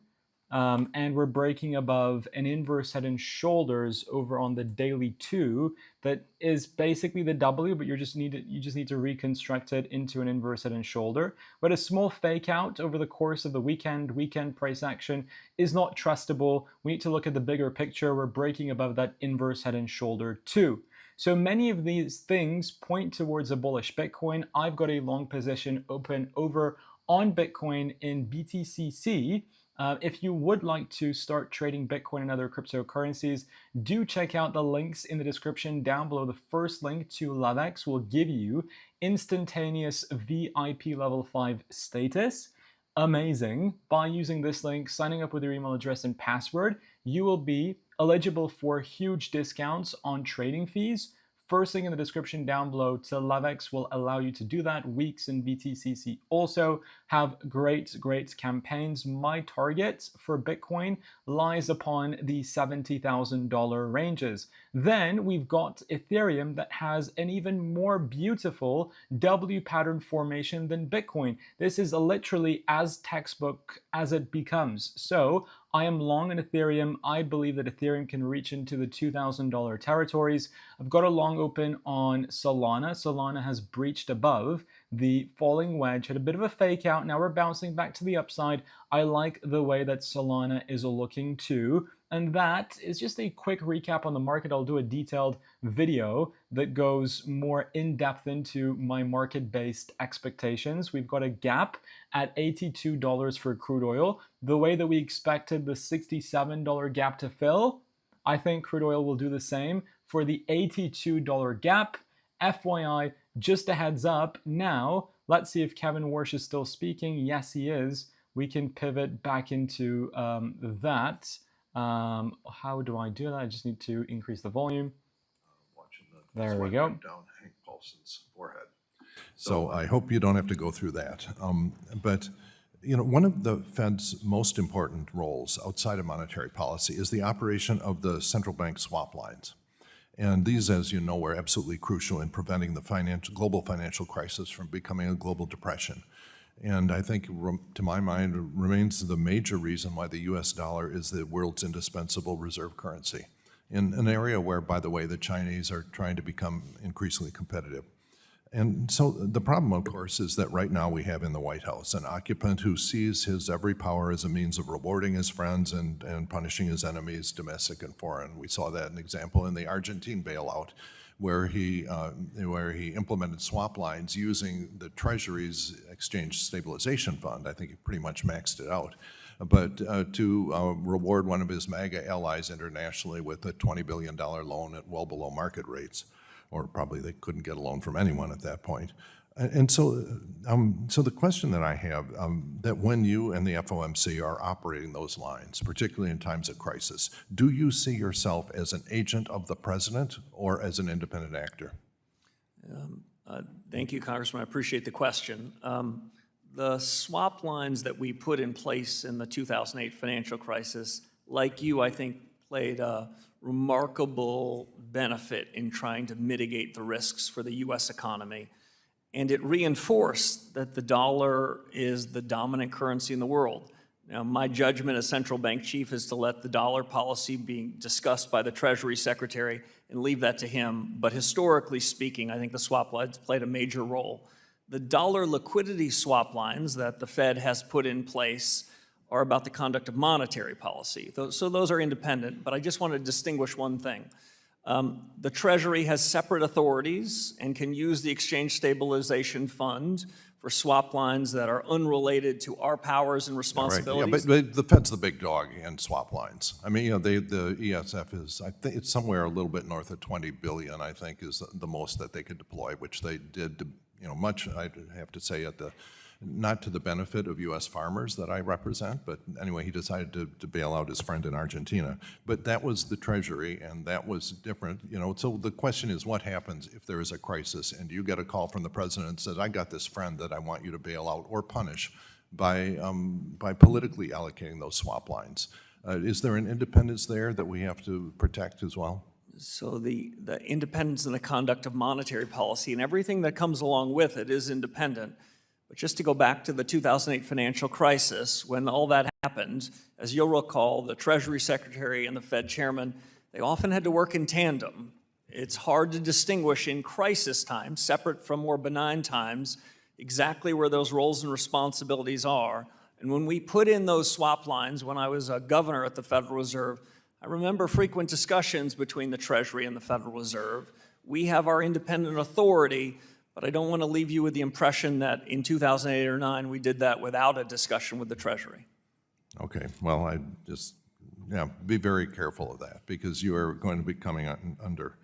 and we're breaking above an inverse head and shoulders over on the daily 2 that is basically the W, but you just need to reconstruct it into an inverse head and shoulder. But a small fake out over the course of the weekend price action is not trustable. We need to look at the bigger picture. We're breaking above that inverse head and shoulder 2. So many of these things point towards a bullish Bitcoin. I've got a long position open over on Bitcoin in BTCC. If you would like to start trading Bitcoin and other cryptocurrencies, do check out the links in the description down below. The first link to LoveX will give you instantaneous VIP level 5 status. Amazing. By using this link, signing up with your email address and password, you will be eligible for huge discounts on trading fees first link in the description down below to Levex will allow you to do that. Weeks and BTCC also have great campaigns. My target for Bitcoin lies upon the $70,000 ranges. Then we've got Ethereum that has an even more beautiful W pattern formation than Bitcoin. This is literally as textbook as it becomes. So I am long in Ethereum. I believe that Ethereum can reach into the $2,000 territories. I've got a long open on Solana. Solana has breached above the falling wedge, had a bit of a fake out. Now we're bouncing back to the upside. I like the way that Solana is looking too. And that is just a quick recap on the market. I'll do a detailed video that goes more in depth into my market-based expectations. We've got a gap at $82 for crude oil. The way that we expected the $67 gap to fill, I think crude oil will do the same for the $82 gap. FYI, just a heads up. Now, let's see if Kevin Warsh is still speaking. Yes, he is. We can pivot back into that. How do I do that? I just need to increase the volume. There we go. Down Hank Paulson's forehead. So I hope you don't have to go through that. But you know, one of the Fed's most important roles outside of monetary policy is the operation of the central bank swap lines. And these, as you know, are absolutely crucial in preventing the global financial crisis from becoming a global depression. And I think, to my mind, remains the major reason why the US dollar is the world's indispensable reserve currency, in an area where, by the way, the Chinese are trying to become increasingly competitive. And so the problem, of course, is that right now we have in the White House an occupant who sees his every power as a means of rewarding his friends and punishing his enemies, domestic and foreign. We saw that an example in the Argentine bailout, where he implemented swap lines using the Treasury's Exchange Stabilization Fund. I think he pretty much maxed it out. But to reward one of his MAGA allies internationally with a $20 billion loan at well below market rates, or probably they couldn't get a loan from anyone at that point. And so the question that I have, that when you and the FOMC are operating those lines, particularly in times of crisis, do you see yourself as an agent of the president or as an independent actor? Thank you, Congressman. I appreciate the question. The swap lines that we put in place in the 2008 financial crisis, like you, I think, played a remarkable benefit in trying to mitigate the risks for the U.S. economy. And it reinforced that the dollar is the dominant currency in the world. Now, my judgment as central bank chief is to let the dollar policy be discussed by the Treasury Secretary and leave that to him. But historically speaking, I think the swap lines played a major role. The dollar liquidity swap lines that the Fed has put in place are about the conduct of monetary policy. So those are independent, but I just want to distinguish one thing. The Treasury has separate authorities and can use the Exchange Stabilization Fund for swap lines that are unrelated to our powers and responsibilities. Right. Yeah, but the Fed's the big dog in swap lines. I mean, you know, the ESF is, I think it's somewhere a little bit north of 20 billion, I think, is the most that they could deploy, which they did, you know, much, I have to say, not to the benefit of U.S. farmers that I represent, but anyway, he decided to bail out his friend in Argentina. But that was the Treasury, and that was different, you know. So the question is, what happens if there is a crisis and you get a call from the president and says, I got this friend that I want you to bail out or punish by politically allocating those swap lines? Is there an independence there that we have to protect as well? So the independence in the conduct of monetary policy and everything that comes along with it is independent. But just to go back to the 2008 financial crisis, when all that happened, as you'll recall, the Treasury Secretary and the Fed Chairman, they often had to work in tandem. It's hard to distinguish in crisis times, separate from more benign times, exactly where those roles and responsibilities are. And when we put in those swap lines, when I was a governor at the Federal Reserve, I remember frequent discussions between the Treasury and the Federal Reserve. We have our independent authority, but I don't want to leave you with the impression that in 2008 or 2009 we did that without a discussion with the Treasury. Okay, well, I just, be very careful of that, because you are going to be coming under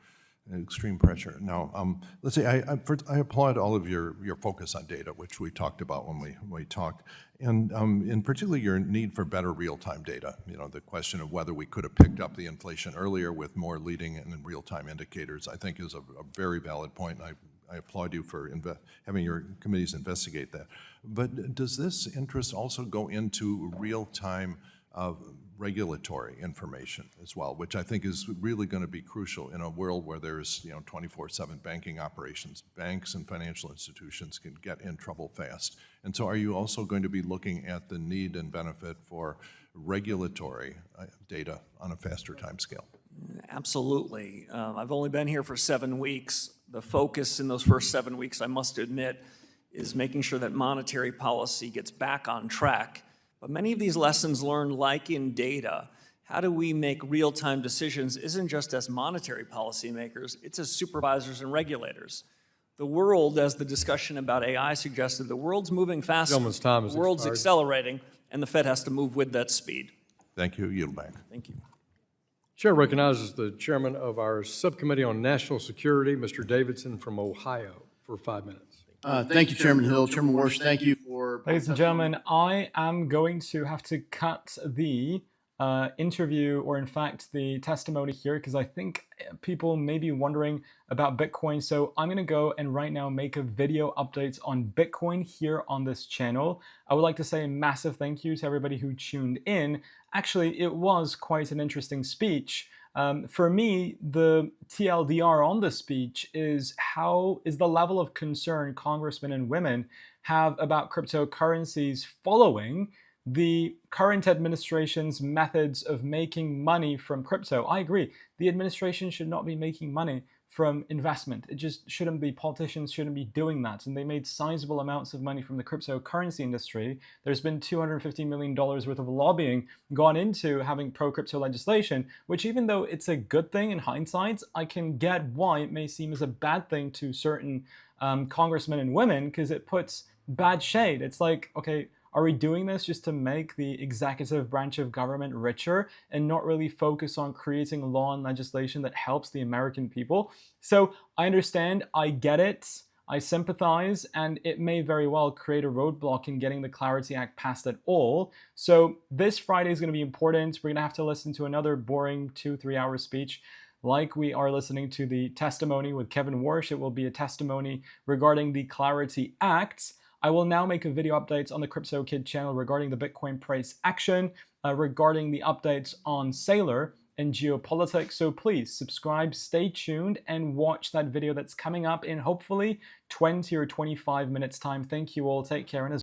extreme pressure. Now, let's say I applaud all of your focus on data, which we talked about when we talked, and in particular your need for better real-time data. You know, the question of whether we could have picked up the inflation earlier with more leading and real-time indicators, I think is a very valid point. And I applaud you for having your committees investigate that. But does this interest also go into real-time regulatory information as well, which I think is really going to be crucial in a world where there's 24/7 banking operations? Banks and financial institutions can get in trouble fast. And so are you also going to be looking at the need and benefit for regulatory data on a faster timescale? Absolutely. I've only been here for 7 weeks. The focus in those first 7 weeks, I must admit, is making sure that monetary policy gets back on track. But many of these lessons learned, like in data, how do we make real-time decisions isn't just as monetary policymakers, it's as supervisors and regulators. The world, as the discussion about AI suggested, the world's moving faster. Gentleman's time has The world's expired. accelerating, and the Fed has to move with that speed. Thank you. Yield back. Thank you. Chair recognizes the chairman of our Subcommittee on National Security, Mr. Davidson from Ohio, for 5 minutes. Thank you, Chairman Hill. Chairman Warsh, thank you for... Ladies and gentlemen, I am going to have to cut the interview, or in fact the testimony here, because I think people may be wondering about Bitcoin. So I'm going to go and right now make a video updates on Bitcoin here on this channel. I would like to say a massive thank you to everybody who tuned in. Actually, it was quite an interesting speech. For me, the TLDR on the speech is the level of concern congressmen and women have about cryptocurrencies following the current administration's methods of making money from crypto. I agree. The administration should not be making money from investment. It just shouldn't be. Politicians shouldn't be doing that. And they made sizable amounts of money from the cryptocurrency industry. There's been $250 million worth of lobbying gone into having pro-crypto legislation, which, even though it's a good thing in hindsight, I can get why it may seem as a bad thing to certain congressmen and women, because it puts bad shade. It's like, okay, are we doing this just to make the executive branch of government richer and not really focus on creating law and legislation that helps the American people? So I understand, I get it, I sympathize, and it may very well create a roadblock in getting the Clarity Act passed at all. So this Friday is going to be important. We're going to have to listen to another boring 2-3 hour speech. Like we are listening to the testimony with Kevin Warsh, it will be a testimony regarding the Clarity Act. I will now make a video updates on the Crypto Kid channel regarding the Bitcoin price action, regarding the updates on Sailor and geopolitics. So please subscribe, stay tuned, and watch that video that's coming up in hopefully 20 or 25 minutes time. Thank you all. Take care. And as